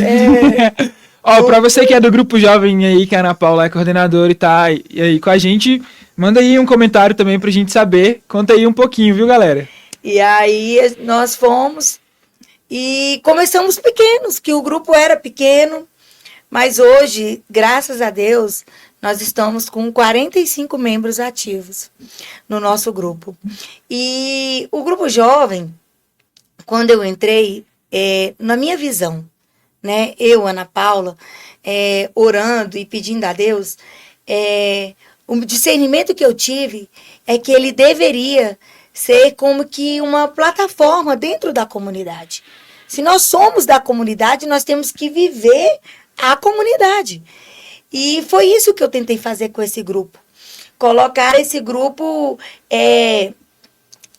Ó, pra você que é do grupo jovem aí, que a Ana Paula é coordenadora e tá e aí com a gente, manda aí um comentário também pra gente saber. Conta aí um pouquinho, viu, galera? E aí nós fomos e começamos pequenos, que o grupo era pequeno, mas hoje, graças a Deus, nós estamos com 45 membros ativos no nosso grupo. E o grupo jovem, quando eu entrei, na minha visão, né, eu, Ana Paula, orando e pedindo a Deus, o discernimento que eu tive é que ele deveria ser como que uma plataforma dentro da comunidade. Se nós somos da comunidade, nós temos que viver a comunidade. E foi isso que eu tentei fazer com esse grupo. Colocar esse grupo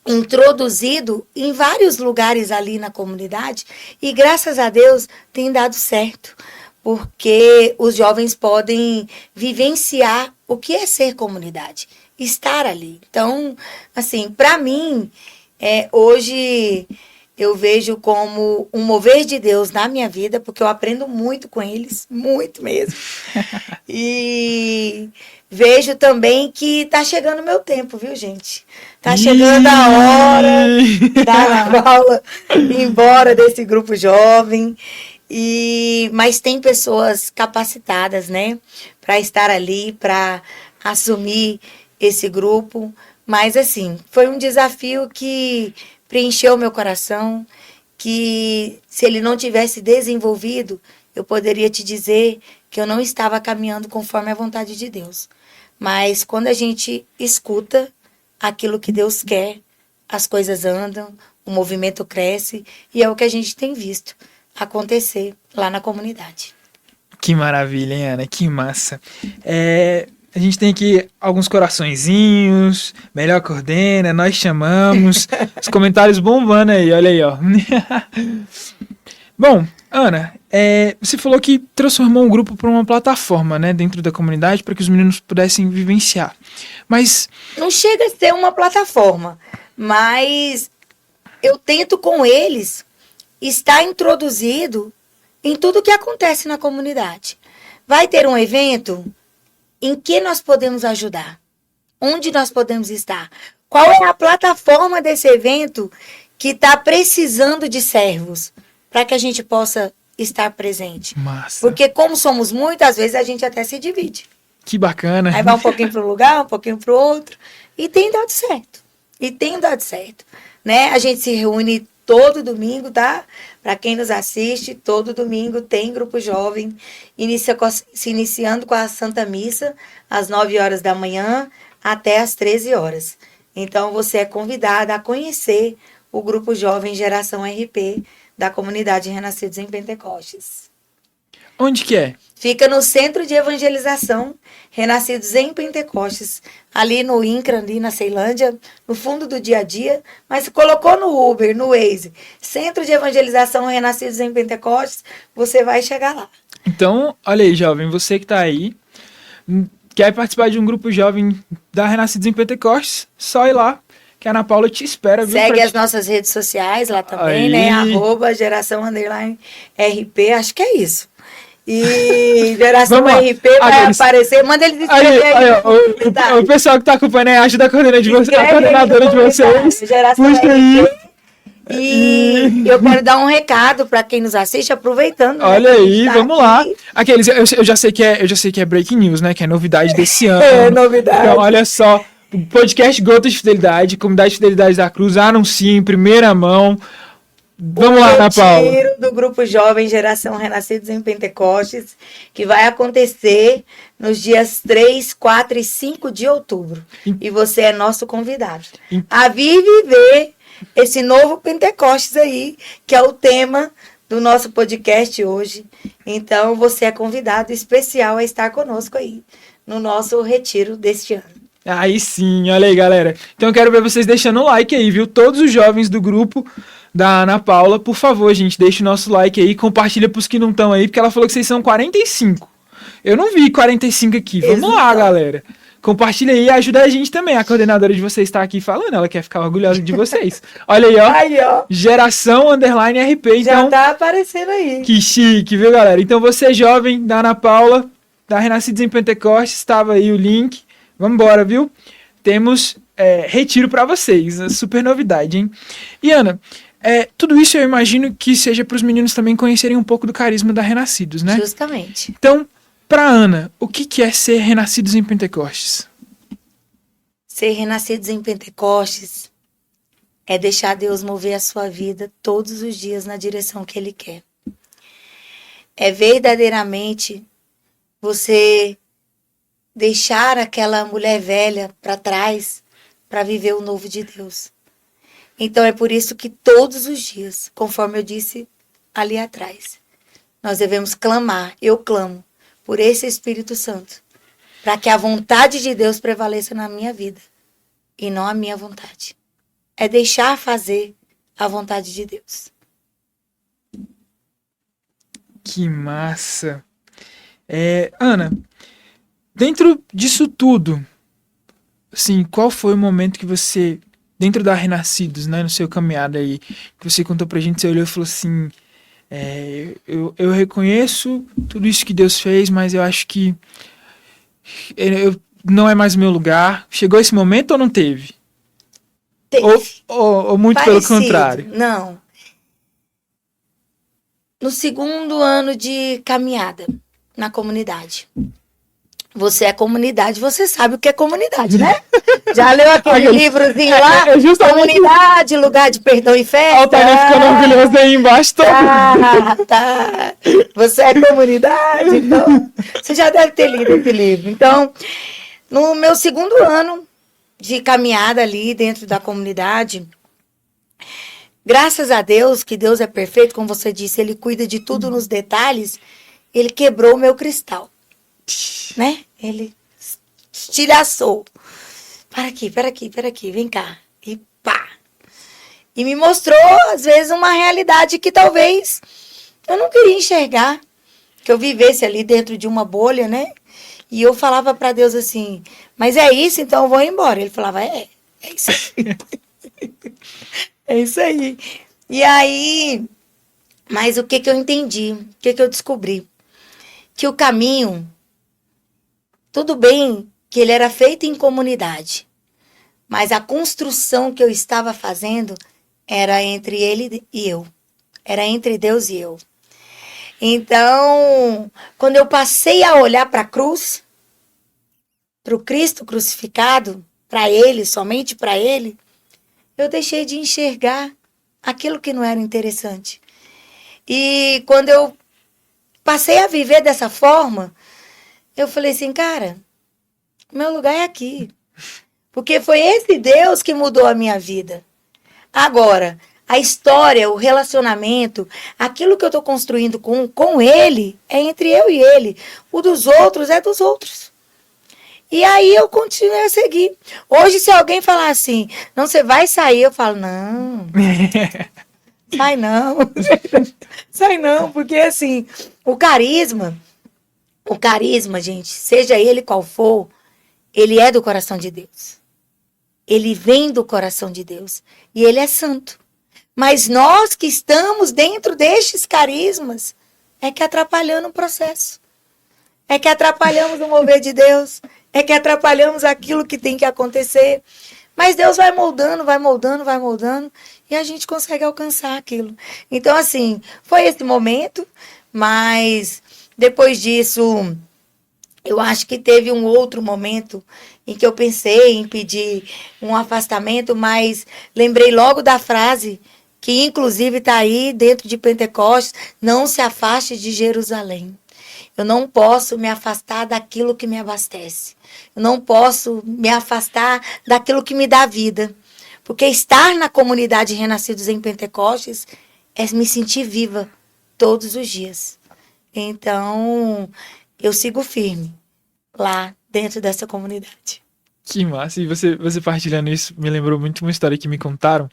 introduzido em vários lugares ali na comunidade. E graças a Deus tem dado certo. Porque os jovens podem vivenciar o que é ser comunidade. Estar ali. Então, assim, para mim, hoje eu vejo como um mover de Deus na minha vida, porque eu aprendo muito com eles, muito mesmo. E vejo também que tá chegando o meu tempo, viu, gente? Tá chegando a hora da Paula ir embora desse grupo jovem. Mas tem pessoas capacitadas, né, para estar ali, para assumir esse grupo. Mas, assim, foi um desafio que preencheu meu coração, que se ele não tivesse desenvolvido, eu poderia te dizer que eu não estava caminhando conforme a vontade de Deus. Mas quando a gente escuta aquilo que Deus quer, as coisas andam, o movimento cresce, e é o que a gente tem visto acontecer lá na comunidade. Que maravilha, hein, Ana? Que massa. a gente tem aqui alguns coraçõezinhos, melhor coordena, nós chamamos, os comentários bombando aí, olha aí, ó. Bom, Ana, você falou que transformou um grupo para uma plataforma, né, dentro da comunidade para que os meninos pudessem vivenciar. Mas não chega a ser uma plataforma, mas eu tento com eles estar introduzido em tudo que acontece na comunidade. Vai ter um evento, em que nós podemos ajudar? Onde nós podemos estar? Qual é a plataforma desse evento que está precisando de servos para que a gente possa estar presente? massa. Porque como somos muitas vezes a gente até se divide. Que bacana. Aí vai um pouquinho para um lugar, um pouquinho para o outro. E tem dado certo. Né? A gente se reúne todo domingo, tá? Para quem nos assiste, todo domingo tem grupo jovem, se iniciando com a Santa Missa, às 9 horas da manhã até às 13 horas. Então, você é convidada a conhecer o grupo jovem Geração RP da comunidade Renascidos em Pentecostes. Onde que é? Fica no Centro de Evangelização Renascidos em Pentecostes, ali no INCRA, ali na Ceilândia, no fundo do dia a dia, mas colocou no Uber, no Waze, Centro de Evangelização Renascidos em Pentecostes, você vai chegar lá. Então, olha aí, jovem, você que tá aí, quer participar de um grupo jovem da Renascidos em Pentecostes, só ir lá, que a Ana Paula te espera. Viu, segue as nossas redes sociais lá também, né? @geração_RP, acho que é isso. E Geração RP vai aparecer. Manda eles escrever aí. O pessoal que tá acompanhando aí, ajuda a coordenadora de vocês. Geração RP. E eu quero dar um recado para quem nos assiste, aproveitando. Olha aí, vamos lá. Aqueles, eu já sei que é breaking news, né? Que é novidade desse ano. É novidade. Então, olha só. O podcast Gotas de Fidelidade, Comunidade de Fidelidade da Cruz, anuncia em primeira mão. Vamos lá, Ana Paula. O retiro do Grupo Jovem Geração Renascidos em Pentecostes, que vai acontecer nos dias 3, 4 e 5 de outubro. E você é nosso convidado a vir viver esse novo Pentecostes aí, que é o tema do nosso podcast hoje. Então, você é convidado especial a estar conosco aí, no nosso retiro deste ano. Aí sim, olha aí, galera. Então eu quero ver vocês deixando o like aí, viu? Todos os jovens do grupo da Ana Paula, por favor, gente, deixa o nosso like aí, compartilha pros que não estão aí, porque ela falou que vocês são 45. Eu não vi 45 aqui. Vamos lá, galera. Compartilha aí e ajuda a gente também. A coordenadora de vocês está aqui falando, ela quer ficar orgulhosa de vocês. Olha aí, ó. Aí, ó. Geração_RP. Então, já tá aparecendo aí. Que chique, viu, galera? Então você, jovem da Ana Paula, da Renascidos em Pentecostes, estava aí o link. Vamos embora, viu? Temos retiro para vocês. Super novidade, hein? E, Ana, tudo isso eu imagino que seja para os meninos também conhecerem um pouco do carisma da Renascidos, né? Justamente. Então, para Ana, o que é ser Renascidos em Pentecostes? Ser Renascidos em Pentecostes é deixar Deus mover a sua vida todos os dias na direção que Ele quer. É verdadeiramente você deixar aquela mulher velha para trás para viver o novo de Deus. Então é por isso que todos os dias, conforme eu disse ali atrás, nós devemos clamar, eu clamo, por esse Espírito Santo, para que a vontade de Deus prevaleça na minha vida e não a minha vontade. É deixar fazer a vontade de Deus. Que massa! Ana, dentro disso tudo, assim, qual foi o momento que você, dentro da Renascidos, né, no seu caminhada aí, que você contou pra gente, você olhou e falou assim, eu reconheço tudo isso que Deus fez, mas eu acho que não é mais o meu lugar. Chegou esse momento ou não teve? Teve. Ou muito Parecido. Pelo contrário? Não. No segundo ano de caminhada na comunidade. Você é comunidade, você sabe o que é comunidade, né? Já leu aquele livrozinho lá? Comunidade, lugar de perdão e festa. Olha o Tânia ficando orgulhoso aí embaixo. Tá. Você é comunidade, então você já deve ter lido esse livro. Então, no meu segundo ano de caminhada ali dentro da comunidade, graças a Deus, que Deus é perfeito, como você disse, Ele cuida de tudo nos detalhes, Ele quebrou o meu cristal. Né? Ele estilhaçou. Para aqui, vem cá. E pá. E me mostrou, às vezes, uma realidade que talvez eu não queria enxergar. Que eu vivesse ali dentro de uma bolha, né? E eu falava para Deus assim, mas é isso, então eu vou embora. Ele falava, é isso aí. É isso aí. E aí, mas o que eu entendi? O que eu descobri? Que o caminho, tudo bem que ele era feito em comunidade, mas a construção que eu estava fazendo era entre ele e eu. Era entre Deus e eu. Então, quando eu passei a olhar para a cruz, para o Cristo crucificado, para ele, somente para ele, eu deixei de enxergar aquilo que não era interessante. E quando eu passei a viver dessa forma, eu falei assim, cara, meu lugar é aqui. Porque foi esse Deus que mudou a minha vida. Agora, a história, o relacionamento, aquilo que eu estou construindo com ele, é entre eu e ele. O dos outros é dos outros. E aí eu continuei a seguir. Hoje, se alguém falar assim, não, você vai sair, eu falo, não. Sai não. Sai não, porque assim, o carisma, gente, seja ele qual for, ele é do coração de Deus. Ele vem do coração de Deus. E ele é santo. Mas nós que estamos dentro destes carismas é que atrapalhamos o processo. É que atrapalhamos o mover de Deus. É que atrapalhamos aquilo que tem que acontecer. Mas Deus vai moldando, vai moldando, vai moldando. E a gente consegue alcançar aquilo. Então, assim, foi esse momento. Mas depois disso, eu acho que teve um outro momento em que eu pensei em pedir um afastamento. Mas lembrei logo da frase que inclusive está aí dentro de Pentecostes, não se afaste de Jerusalém. Eu não posso me afastar daquilo que me abastece. Eu não posso me afastar daquilo que me dá vida. Porque estar na comunidade Renascidos em Pentecostes é me sentir viva todos os dias. Então, eu sigo firme lá dentro dessa comunidade. Que massa. E você partilhando isso me lembrou muito uma história que me contaram,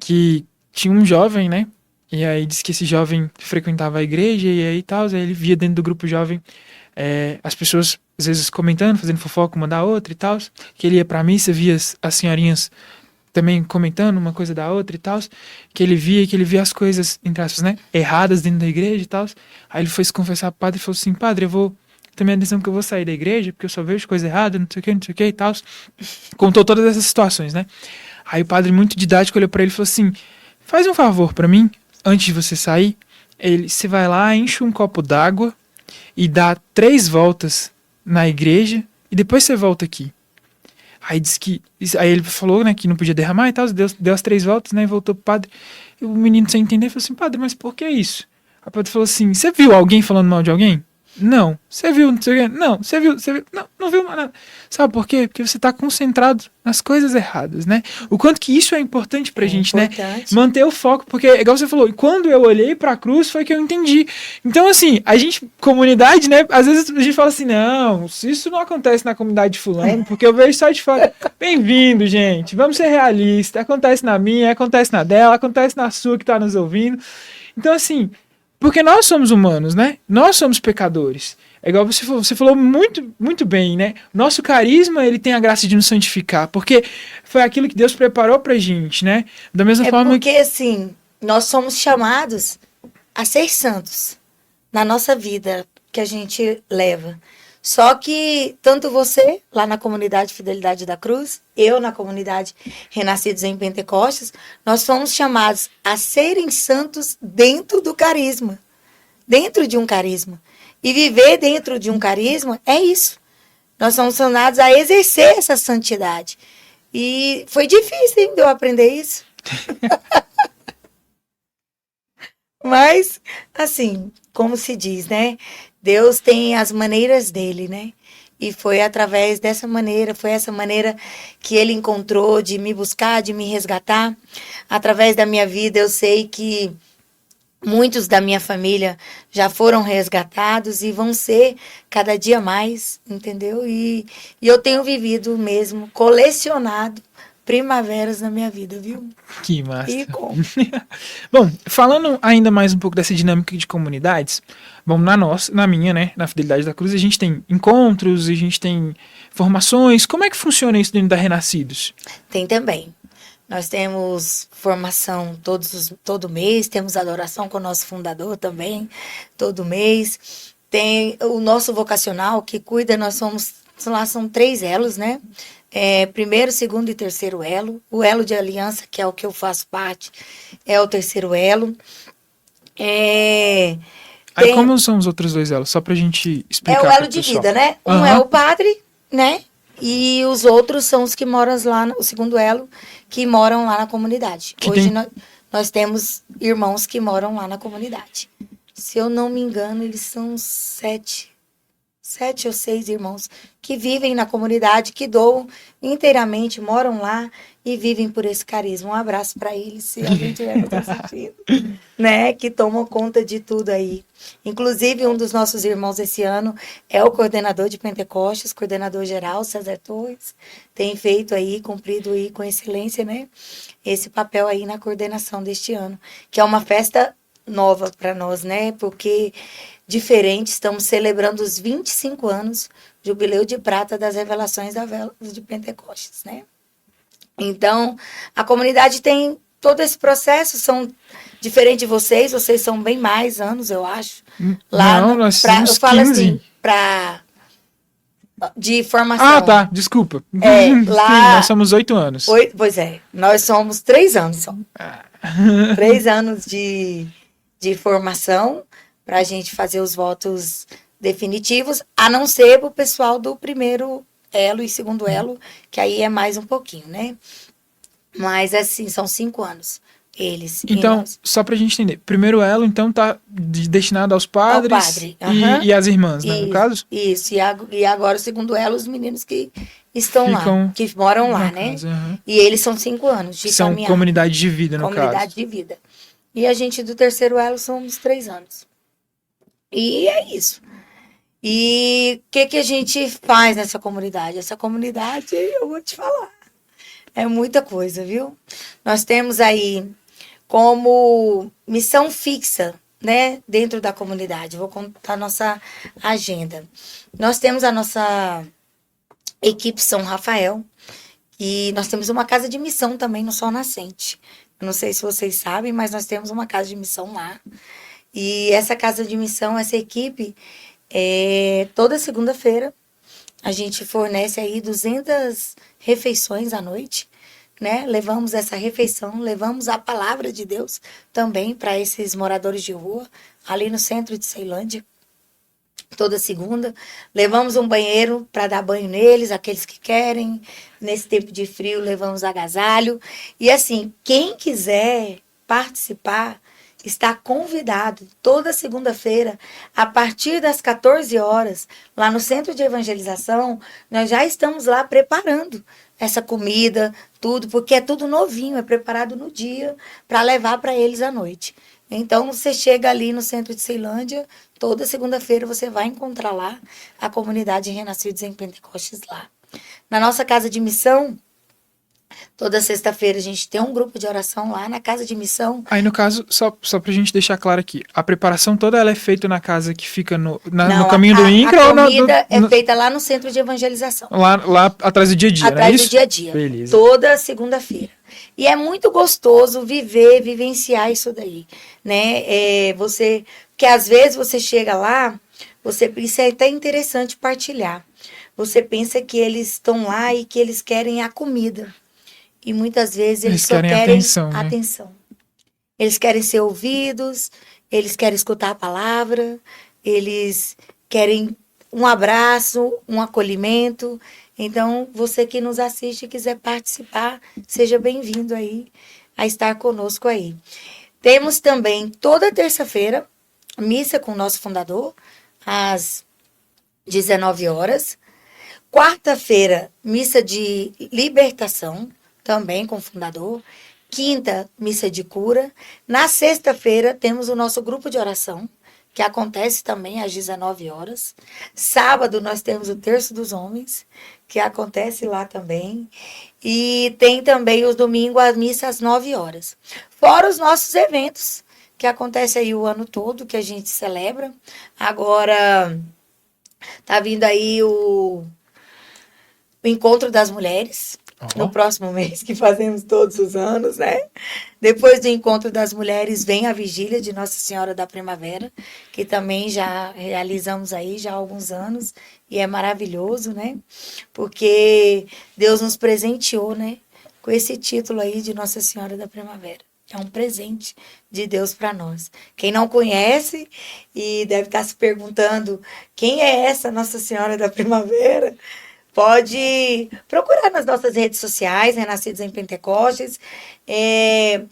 que tinha um jovem, né? E aí disse que esse jovem frequentava a igreja e aí tal, aí ele via dentro do grupo jovem as pessoas às vezes comentando, fazendo fofoca uma da outra e tal, que ele ia pra missa, via as senhorinhas também comentando uma coisa da outra e tal, que ele via as coisas, entre aspas, né, erradas dentro da igreja e tal. Aí ele foi se confessar pro padre e falou assim, padre, eu vou ter minha decisão que eu vou sair da igreja, porque eu só vejo coisa errada, não sei o que e tal. Contou todas essas situações, né? Aí o padre, muito didático, olhou pra ele e falou assim, faz um favor pra mim, antes de você sair, você vai lá, enche um copo d'água e dá 3 voltas na igreja e depois você volta aqui. Aí ele falou, né, que não podia derramar e tal, deu as 3 voltas, né, e voltou pro padre. E o menino, sem entender, falou assim, padre, mas por que isso? Aí o padre falou assim, você viu alguém falando mal de alguém? Não. Você viu, não sei o quê? Não. Você viu? Não viu nada. Sabe por quê? Porque você está concentrado nas coisas erradas, né? O quanto que isso é importante pra gente, importante, né? Manter o foco, porque, igual você falou, quando eu olhei pra cruz foi que eu entendi. Então, assim, a gente, comunidade, né? Às vezes a gente fala assim, não, isso não acontece na comunidade de fulano, porque eu vejo só de fora. Bem-vindo, gente. Vamos ser realistas. Acontece na minha, acontece na dela, acontece na sua que tá nos ouvindo. Então, assim, porque nós somos humanos, né? Nós somos pecadores. É igual você falou muito, muito bem, né? Nosso carisma, ele tem a graça de nos santificar, porque foi aquilo que Deus preparou pra gente, né? Da mesma forma porque, assim, nós somos chamados a ser santos na nossa vida que a gente leva. Só que tanto você, lá na comunidade Fidelidade da Cruz, eu na comunidade Renascidos em Pentecostes, nós somos chamados a serem santos dentro do carisma. Dentro de um carisma. E viver dentro de um carisma é isso. Nós somos chamados a exercer essa santidade. E foi difícil, hein, de eu aprender isso. Mas, assim, como se diz, né? Deus tem as maneiras dele, né? E foi através dessa maneira, foi essa maneira que ele encontrou de me buscar, de me resgatar. Através da minha vida, eu sei que Muitos da minha família já foram resgatados e vão ser cada dia mais, entendeu? E eu tenho vivido mesmo, colecionado primaveras na minha vida, viu? Que massa. E como? Bom, falando ainda mais um pouco dessa dinâmica de comunidades, bom, na minha, né, na Fidelidade da Cruz, a gente tem encontros, a gente tem formações. Como é que funciona isso dentro da Renascidos? Tem também. Nós temos formação todo mês, temos adoração com o nosso fundador também, todo mês. Tem o nosso vocacional que cuida, lá são 3 elos, né? Primeiro, segundo e terceiro elo. O elo de aliança, que é o que eu faço parte, é o terceiro elo. Aí como são os outros 2 elos? Só pra gente explicar. É o elo de vida, né? Um é o padre, né? E os outros são os que moram lá, o segundo elo, que moram lá na comunidade. Hoje nós temos irmãos que moram lá na comunidade. Se eu não me engano, eles são 7 ou 6 irmãos que vivem na comunidade, que doam inteiramente, moram lá e vivem por esse carisma. Um abraço para eles, se alguém estiver nos assistindo, né? Que tomam conta de tudo aí. Inclusive, um dos nossos irmãos esse ano é o coordenador de Pentecostes, coordenador geral, César Torres. Tem feito aí, cumprido aí com excelência, né? Esse papel aí na coordenação deste ano, que é uma festa nova para nós, né? Porque diferente, estamos celebrando os 25 anos, jubileu de prata das revelações da Vela de Pentecostes, né? Então, a comunidade tem todo esse processo, são diferente de vocês são bem mais anos, eu acho. Lá não, nós temos eu falo 15. assim, de formação. Ah, tá, desculpa. Lá, sim, nós somos 8 anos. Pois é, nós somos 3 anos só. 3 anos de formação para a gente fazer os votos definitivos, a não ser para o pessoal do primeiro elo e segundo elo, que aí é mais um pouquinho, né? Mas assim, são 5 anos eles. Então, só pra gente entender, primeiro elo, então, tá destinado aos padres padre, e às irmãs, né, no caso? Isso, e agora o segundo elo, os meninos que estão lá, que moram lá, né? Casa, E eles são 5 anos de são caminhada. Comunidade de vida, no caso. Comunidade de vida. E a gente do terceiro elo somos 3 anos. E é isso. E o que a gente faz nessa comunidade? Essa comunidade, eu vou te falar, é muita coisa, viu? Nós temos aí como missão fixa, né, dentro da comunidade. Vou contar a nossa agenda. Nós temos a nossa equipe São Rafael, e nós temos uma casa de missão também no Sol Nascente. Eu não sei se vocês sabem, mas nós temos uma casa de missão lá. E essa casa de missão, essa equipe, toda segunda-feira, a gente fornece aí 200 refeições à noite, né? Levamos essa refeição, levamos a palavra de Deus também para esses moradores de rua, ali no centro de Ceilândia, toda segunda. Levamos um banheiro para dar banho neles, aqueles que querem. Nesse tempo de frio, levamos agasalho. E assim, quem quiser participar, está convidado toda segunda-feira, a partir das 14 horas, lá no Centro de Evangelização, nós já estamos lá preparando essa comida, tudo, porque é tudo novinho, é preparado no dia para levar para eles à noite. Então, você chega ali no centro de Ceilândia, toda segunda-feira você vai encontrar lá a comunidade Renascidos em Pentecostes lá. Na nossa casa de missão, toda sexta-feira a gente tem um grupo de oração lá na casa de missão. Aí, no caso, só pra gente deixar claro aqui, a preparação toda ela é feita na casa que fica no caminho do INCRA? A comida é feita lá no centro de evangelização. Lá atrás do dia a dia, atrás não é isso? Do dia a dia. Beleza. Toda segunda-feira. E é muito gostoso vivenciar isso daí, né? Porque às vezes você chega lá, isso é até interessante partilhar. Você pensa que eles estão lá e que eles querem a comida. E muitas vezes eles só querem atenção. Eles querem ser ouvidos, eles querem escutar a palavra, eles querem um abraço, um acolhimento. Então, você que nos assiste e quiser participar, seja bem-vindo aí a estar conosco aí. Temos também toda terça-feira missa com o nosso fundador, às 19 horas. Quarta-feira, missa de libertação, também com o fundador. quinta, missa de cura. Na sexta-feira, temos o nosso grupo de oração, que acontece também às 19 horas. Sábado, nós temos o Terço dos Homens, que acontece lá também. E tem também os domingos, a missa às 9 horas. Fora os nossos eventos, que acontece aí o ano todo, que a gente celebra. Agora, tá vindo aí o Encontro das Mulheres, no próximo mês, que fazemos todos os anos, né? Depois do Encontro das Mulheres vem a Vigília de Nossa Senhora da Primavera, que também já realizamos aí já há alguns anos, e é maravilhoso, né? Porque Deus nos presenteou, né? Com esse título aí de Nossa Senhora da Primavera. É um presente de Deus para nós. Quem não conhece e deve estar se perguntando quem é essa Nossa Senhora da Primavera, pode procurar nas nossas redes sociais, Renascidos em Pentecostes,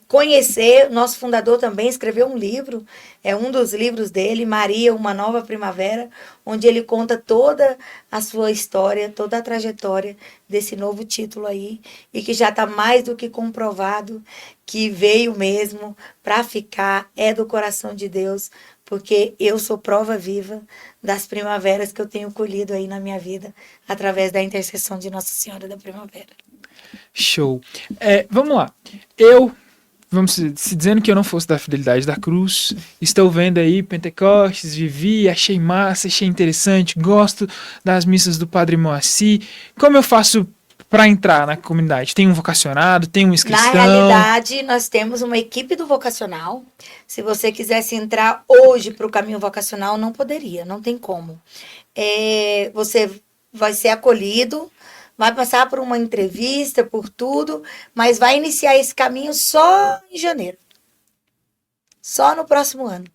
conhecer. Nosso fundador também escreveu um livro, é um dos livros dele, Maria, Uma Nova Primavera, onde ele conta toda a sua história, toda a trajetória desse novo título aí, e que já está mais do que comprovado que veio mesmo para ficar, é do coração de Deus, porque eu sou prova viva das primaveras que eu tenho colhido aí na minha vida, através da intercessão de Nossa Senhora da Primavera. Show. Vamos lá. Vamos se dizendo que eu não fosse da Fidelidade da Cruz, estou vendo aí Pentecostes, vivi, achei massa, achei interessante, gosto das missas do Padre Moacir. Como eu faço para entrar na comunidade? Tem um vocacionado? Tem uma inscrição? Na realidade, nós temos uma equipe do vocacional. Se você quisesse entrar hoje para o caminho vocacional, não poderia, não tem como. Você vai ser acolhido, vai passar por uma entrevista, por tudo, mas vai iniciar esse caminho só em janeiro. Só no próximo ano.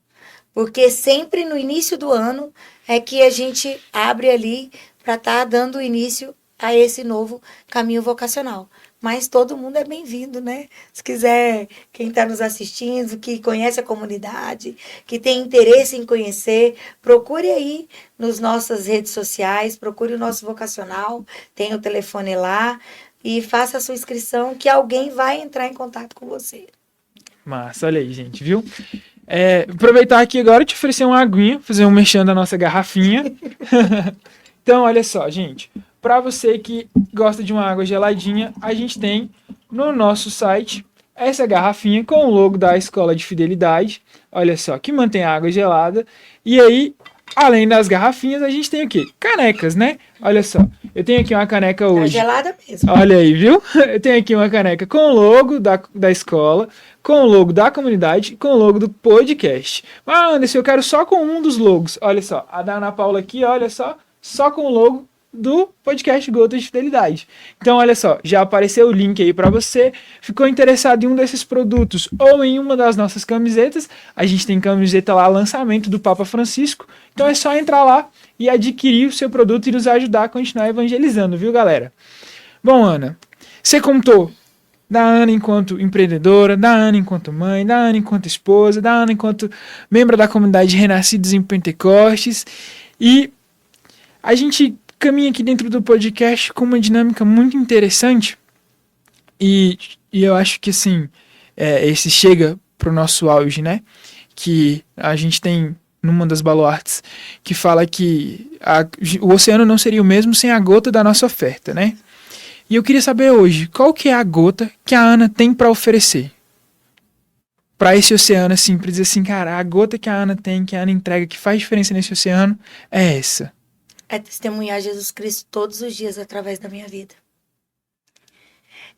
Porque sempre no início do ano é que a gente abre ali para estar dando início a esse novo caminho vocacional. Mas todo mundo é bem-vindo, né? Se quiser, quem está nos assistindo, que conhece a comunidade, que tem interesse em conhecer, procure aí nas nossas redes sociais, procure o nosso vocacional, tem o telefone lá, e faça a sua inscrição, que alguém vai entrar em contato com você. Massa, olha aí, gente, viu? Aproveitar aqui agora e te oferecer uma aguinha, fazer um merchan da nossa garrafinha. Então, olha só, gente. Para você que gosta de uma água geladinha, a gente tem no nosso site essa garrafinha com o logo da Escola de Fidelidade. Olha só, que mantém a água gelada. E aí, além das garrafinhas, a gente tem o quê? Canecas, né? Olha só, eu tenho aqui uma caneca hoje. É gelada mesmo. Olha aí, viu? Eu tenho aqui uma caneca com o logo da escola, com o logo da comunidade, com o logo do podcast. Ah, Anderson, eu quero só com um dos logos. Olha só, a da Ana Paula aqui, olha só com o logo do podcast Gotas de Fidelidade. Então, olha só, já apareceu o link aí para você. Ficou interessado em um desses produtos ou em uma das nossas camisetas? A gente tem camiseta lá, lançamento do Papa Francisco. Então é só entrar lá e adquirir o seu produto e nos ajudar a continuar evangelizando, viu, galera? Bom, Ana, você contou da Ana enquanto empreendedora, da Ana enquanto mãe, da Ana enquanto esposa, da Ana enquanto membro da comunidade Renascidos em Pentecostes. E a gente caminha aqui dentro do podcast com uma dinâmica muito interessante e eu acho que assim, esse chega pro nosso auge, né? Que a gente tem numa das baluartes que fala que o oceano não seria o mesmo sem a gota da nossa oferta, né? E eu queria saber hoje, qual que é a gota que a Ana tem para oferecer? Para esse oceano, assim, para dizer assim, cara, a gota que a Ana tem, que a Ana entrega, que faz diferença nesse oceano, é essa. É testemunhar Jesus Cristo todos os dias através da minha vida.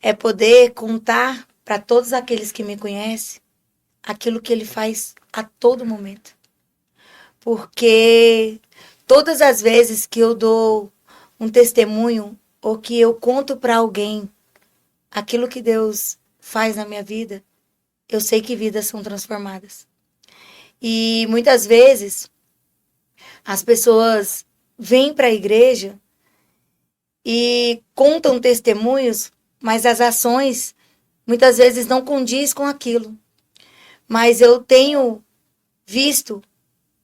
É poder contar para todos aqueles que me conhecem aquilo que Ele faz a todo momento. Porque todas as vezes que eu dou um testemunho ou que eu conto para alguém aquilo que Deus faz na minha vida, eu sei que vidas são transformadas. E muitas vezes as pessoas vêm para a igreja e contam testemunhos, mas as ações muitas vezes não condiz com aquilo. Mas eu tenho visto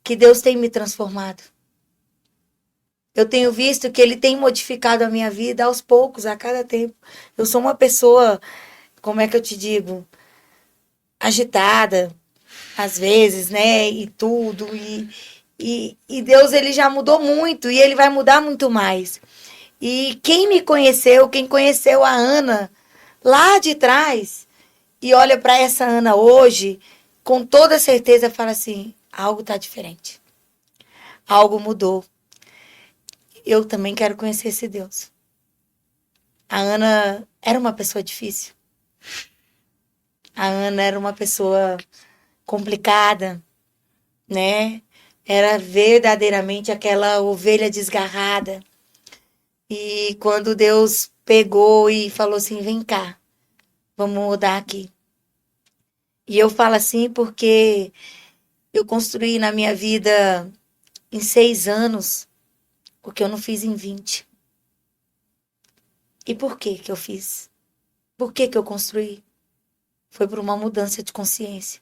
que Deus tem me transformado. Eu tenho visto que Ele tem modificado a minha vida aos poucos, a cada tempo. Eu sou uma pessoa como é que eu te digo? Agitada, às vezes, né? E tudo. E Deus, ele já mudou muito e ele vai mudar muito mais. E quem conheceu a Ana lá de trás e olha para essa Ana hoje, com toda certeza fala assim: algo está diferente. Algo mudou. Eu também quero conhecer esse Deus. A Ana era uma pessoa difícil. A Ana era uma pessoa complicada, né? Era verdadeiramente aquela ovelha desgarrada. E quando Deus pegou e falou assim: vem cá, vamos mudar aqui. E eu falo assim porque eu construí na minha vida em 6 anos o que eu não fiz em 20. E por que que eu fiz? Por que que eu construí? Foi por uma mudança de consciência.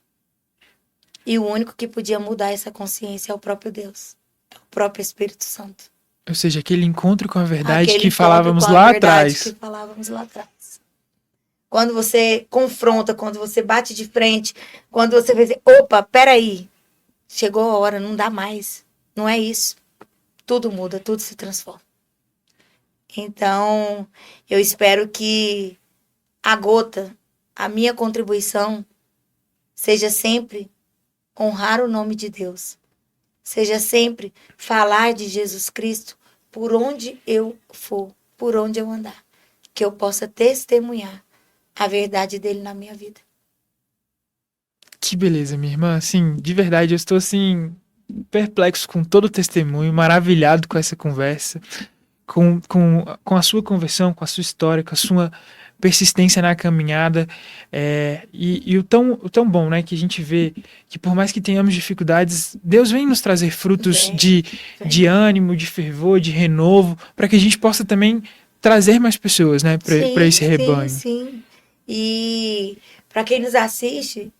E o único que podia mudar essa consciência é o próprio Deus. É o próprio Espírito Santo. Ou seja, aquele encontro com a verdade Aquele que encontro falávamos com a lá verdade atrás. que falávamos lá atrás. Quando você confronta, quando você bate de frente, quando você vê assim, opa, peraí, chegou a hora, não dá mais. Não é isso. Tudo muda, tudo se transforma. Então, eu espero que a gota, a minha contribuição, seja sempre honrar o nome de Deus. Seja sempre falar de Jesus Cristo por onde eu for, por onde eu andar. Que eu possa testemunhar a verdade dele na minha vida. Que beleza, minha irmã. Assim, de verdade, eu estou assim perplexo com todo o testemunho, maravilhado com essa conversa, com a sua conversão, com a sua história, com a sua persistência na caminhada, e o tão bom, né, que a gente vê que por mais que tenhamos dificuldades, Deus vem nos trazer frutos de ânimo, de fervor, de renovo, para que a gente possa também trazer mais pessoas, né, para esse rebanho. Sim. E para quem nos assiste,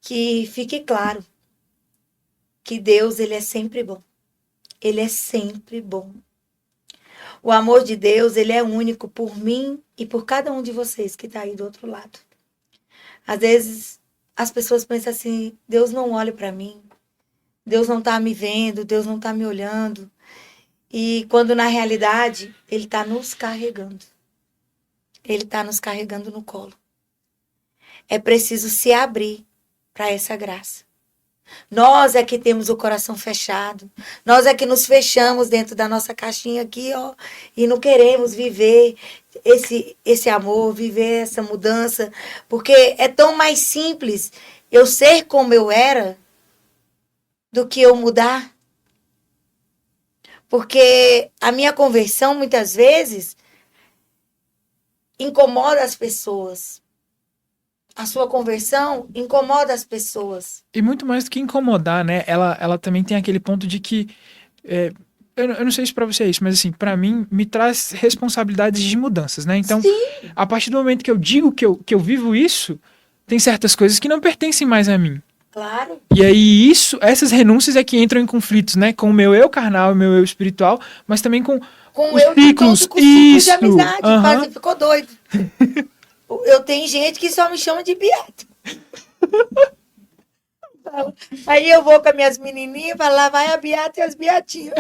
que fique claro que Deus, ele é sempre bom. Ele é sempre bom. O amor de Deus, ele é único por mim e por cada um de vocês que está aí do outro lado. Às vezes, as pessoas pensam assim, Deus não olha para mim, Deus não está me vendo, Deus não está me olhando. E quando, na realidade, ele está nos carregando. Ele está nos carregando no colo. É preciso se abrir para essa graça. Nós é que temos o coração fechado. Nós é que nos fechamos dentro da nossa caixinha aqui, ó, e não queremos viver esse amor, viver essa mudança, porque é tão mais simples eu ser como eu era do que eu mudar. Porque a minha conversão, muitas vezes, incomoda as pessoas. A sua conversão incomoda as pessoas. E muito mais do que incomodar, né? Ela também tem aquele ponto de que eu não sei se pra você é isso, mas assim, pra mim, me traz responsabilidades de mudanças, né? Então, Sim. a partir do momento que eu digo que eu vivo isso, tem certas coisas que não pertencem mais a mim. Claro. E aí essas renúncias é que entram em conflitos, né? Com o meu eu carnal, o meu eu espiritual, mas também com Com os eu de ciclos. todo, com ciclos Isso. de amizade. Aham. Quase ficou doido. Eu tenho gente que só me chama de Beato. Aí eu vou com as minhas menininhas e falo, lá vai a Beata e as Beatinhas.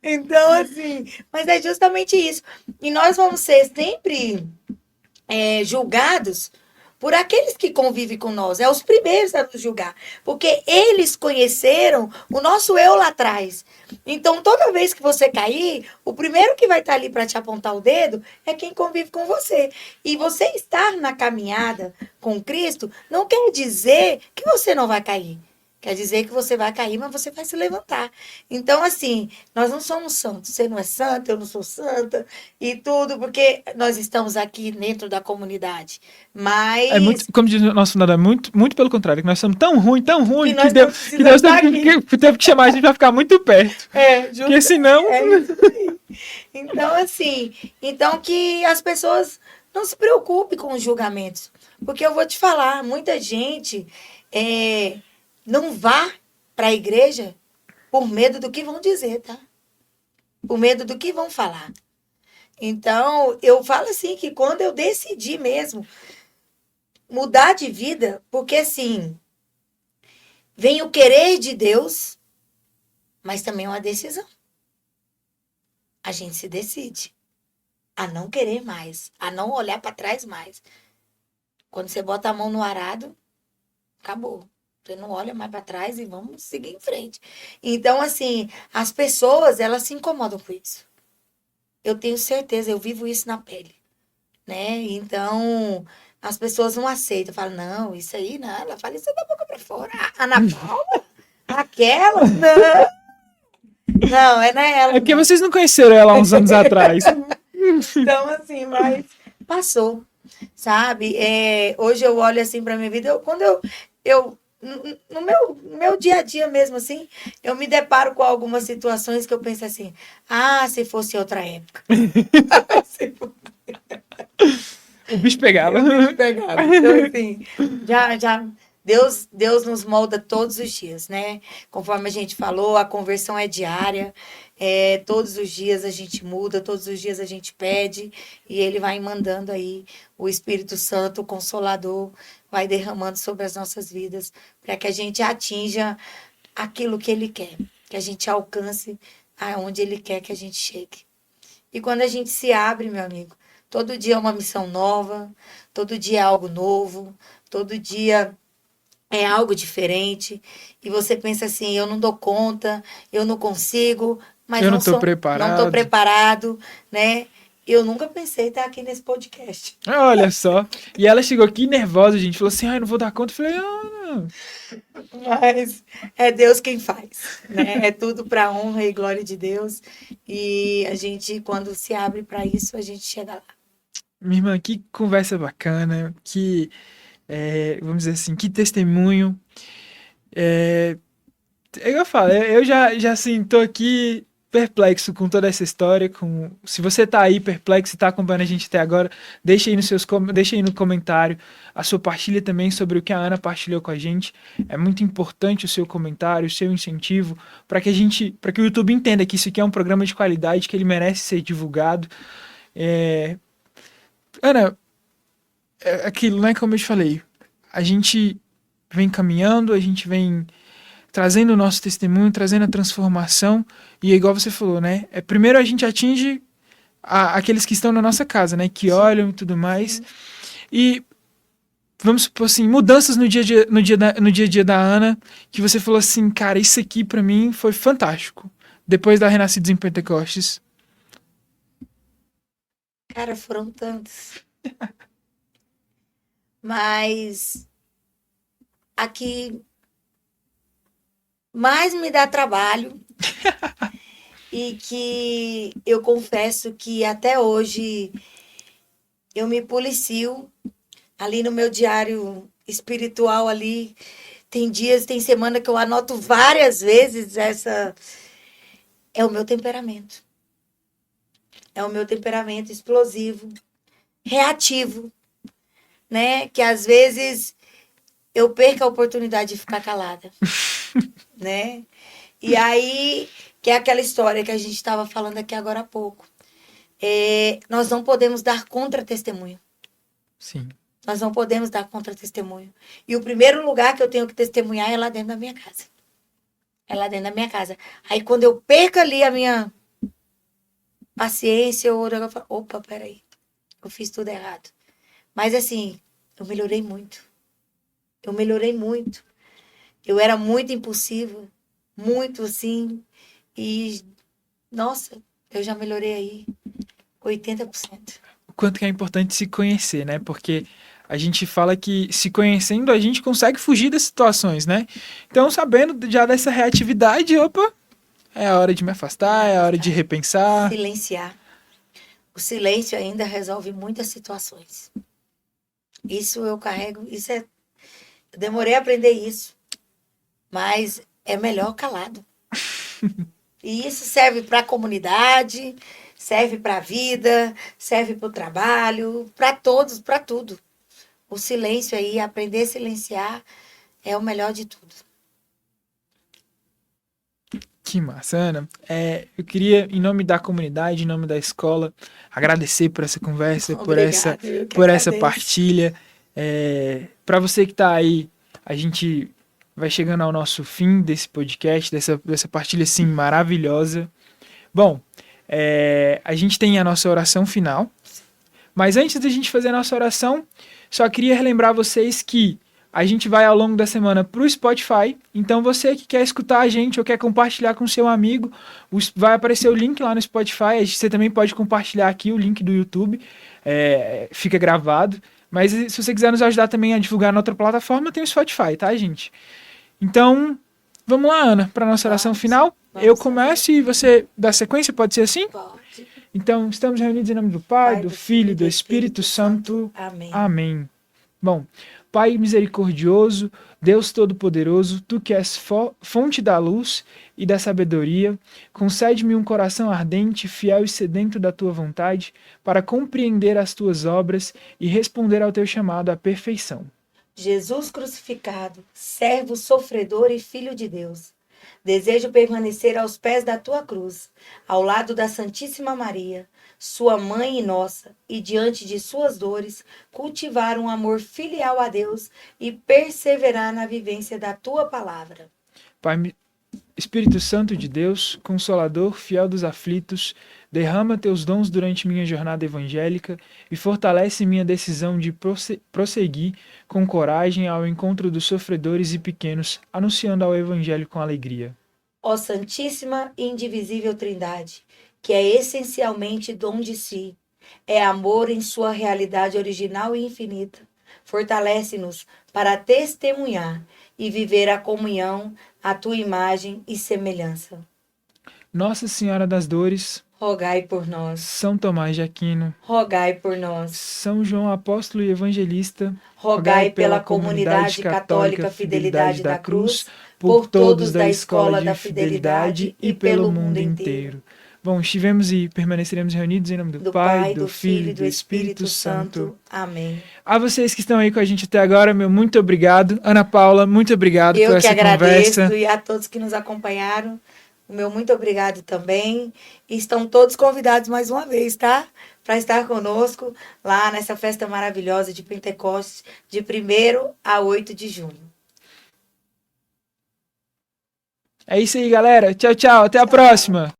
Então, assim, mas é justamente isso. E nós vamos ser sempre julgados por aqueles que convivem com nós. É os primeiros a nos julgar. Porque eles conheceram o nosso eu lá atrás. Então, toda vez que você cair, o primeiro que vai estar ali para te apontar o dedo é quem convive com você. E você estar na caminhada com Cristo não quer dizer que você não vai cair. Quer dizer que você vai cair, mas você vai se levantar. Então, assim, nós não somos santos. Você não é santa, eu não sou santa e tudo, porque nós estamos aqui dentro da comunidade. Mas É muito, como diz o nosso fundador, muito pelo contrário, que nós somos tão ruim que nós que Deus teve que chamar a gente pra ficar muito perto. Porque senão. Isso aí. Então, assim, que as pessoas não se preocupem com os julgamentos. Porque eu vou te falar, muita gente não vá para a igreja por medo do que vão dizer, tá? Por medo do que vão falar. Então, eu falo assim que quando eu decidi mesmo mudar de vida, porque assim, vem o querer de Deus, mas também é uma decisão. A gente se decide a não querer mais, a não olhar para trás mais. Quando você bota a mão no arado, acabou. Você não olha mais para trás e vamos seguir em frente. Então, assim, as pessoas, elas se incomodam com isso. Eu tenho certeza, eu vivo isso na pele, né? Então, as pessoas não aceitam, falam, não, isso aí, não, ela fala isso da boca para fora. A Ana Paula, aquela, não. Não, é ela. É porque vocês não conheceram ela há uns anos atrás. Então, assim, mas passou, sabe? Hoje eu olho assim para minha vida, quando eu no meu dia a dia mesmo, assim, eu me deparo com algumas situações que eu penso assim, se fosse outra época. O bicho pegava. Então, assim, já Deus nos molda todos os dias, né? Conforme a gente falou, a conversão é diária. Todos os dias a gente muda, todos os dias a gente pede, e Ele vai mandando aí o Espírito Santo, o Consolador, vai derramando sobre as nossas vidas, para que a gente atinja aquilo que Ele quer, que a gente alcance aonde Ele quer que a gente chegue. E quando a gente se abre, meu amigo, todo dia é uma missão nova, todo dia é algo novo, todo dia é algo diferente. E você pensa assim, eu não dou conta, eu não consigo, mas eu não estou preparado, né? Eu nunca pensei estar aqui nesse podcast. Olha só. E ela chegou aqui nervosa, gente. Falou assim, não vou dar conta. Eu falei, não. Mas é Deus quem faz, né? É tudo para a honra e glória de Deus. E a gente, quando se abre para isso, a gente chega lá. Minha irmã, que conversa bacana, vamos dizer assim, que testemunho. Eu falo, eu já assim, tô aqui perplexo com toda essa história. Se você tá aí perplexo e tá acompanhando a gente até agora, deixa aí no comentário a sua partilha também sobre o que a Ana partilhou com a gente. É muito importante o seu comentário, o seu incentivo, para que o YouTube entenda que isso aqui é um programa de qualidade, que ele merece ser divulgado. Ana, é aquilo, né? Como eu te falei, a gente vem caminhando, a gente vem trazendo o nosso testemunho, trazendo a transformação, e é igual você falou, né? Primeiro a gente atinge aqueles que estão na nossa casa, né? Que olham e tudo mais. Sim. E vamos supor assim, mudanças no dia a dia da Ana, que você falou assim, cara, isso aqui pra mim foi fantástico. Depois da Renascidos em Pentecostes. Cara, foram tantos. Mas aqui mais me dá trabalho e que eu confesso que até hoje eu me policio ali no meu diário espiritual ali. Tem dias, tem semana que eu anoto várias vezes é o meu temperamento. É o meu temperamento explosivo, reativo, né? Que às vezes eu perco a oportunidade de ficar calada, né? E aí, que é aquela história que a gente estava falando aqui agora há pouco. Nós não podemos dar contra-testemunho. Sim. Nós não podemos dar contra-testemunho. E o primeiro lugar que eu tenho que testemunhar é lá dentro da minha casa. É lá dentro da minha casa. Aí, quando eu perco ali a minha paciência, eu falo, opa, peraí. Eu fiz tudo errado. Mas, assim, eu melhorei muito. Eu melhorei muito. Eu era muito impulsiva. Muito, assim. E, nossa, eu já melhorei aí 80%. O quanto que é importante se conhecer, né? Porque a gente fala que se conhecendo a gente consegue fugir das situações, né? Então, sabendo já dessa reatividade, opa, é a hora de me afastar, é a hora de repensar. Silenciar. O silêncio ainda resolve muitas situações. Isso eu carrego, eu demorei a aprender isso, mas é melhor calado. E isso serve para a comunidade, serve para a vida, serve para o trabalho, para todos, para tudo. O silêncio aí, aprender a silenciar, é o melhor de tudo. Que massa, Ana. Eu queria, em nome da comunidade, em nome da escola, agradecer por essa conversa, Obrigada, por essa agradeço. partilha. Para você que está aí, a gente vai chegando ao nosso fim desse podcast, dessa partilha assim maravilhosa. Bom, a gente tem a nossa oração final, mas antes da gente fazer a nossa oração, só queria relembrar vocês que a gente vai ao longo da semana para o Spotify, então você que quer escutar a gente ou quer compartilhar com seu amigo, vai aparecer o link lá no Spotify, você também pode compartilhar aqui o link do YouTube, fica gravado, mas se você quiser nos ajudar também a divulgar na outra plataforma, tem o Spotify, tá, gente? Então, vamos lá, Ana, para a nossa oração final. Eu começo e você dá sequência, pode ser assim? Pode. Então, estamos reunidos em nome do Pai, do Filho e do Espírito Santo. Amém. Amém. Bom, Pai misericordioso, Deus Todo-Poderoso, Tu que és fonte da luz e da sabedoria, concede-me um coração ardente, fiel e sedento da Tua vontade, para compreender as Tuas obras e responder ao Teu chamado à perfeição. Jesus crucificado, servo sofredor e filho de Deus, desejo permanecer aos pés da tua cruz, ao lado da Santíssima Maria, sua mãe e nossa, e diante de suas dores, cultivar um amor filial a Deus e perseverar na vivência da tua palavra. Pai, Espírito Santo de Deus, Consolador, fiel dos aflitos, derrama teus dons durante minha jornada evangélica e fortalece minha decisão de prosseguir com coragem ao encontro dos sofredores e pequenos, anunciando ao Evangelho com alegria. Ó Santíssima e Indivisível Trindade, que é essencialmente dom de si, é amor em sua realidade original e infinita, fortalece-nos para testemunhar e viver a comunhão, a tua imagem e semelhança. Nossa Senhora das Dores, Rogai por nós. São Tomás de Aquino, Rogai por nós. São João Apóstolo e Evangelista, Rogai pela comunidade católica Fidelidade da Cruz, por todos da Escola da Fidelidade e pelo mundo inteiro. Bom, estivemos e permaneceremos reunidos em nome do Pai, do Filho e do Espírito Santo. Amém. A vocês que estão aí com a gente até agora, meu muito obrigado. Ana Paula, muito obrigado por Eu que essa agradeço conversa. e a todos que nos acompanharam. O meu muito obrigado também. E estão todos convidados mais uma vez, tá? Para estar conosco lá nessa festa maravilhosa de Pentecostes, de 1º a 8 de junho. É isso aí, galera. Tchau, tchau. Até a próxima.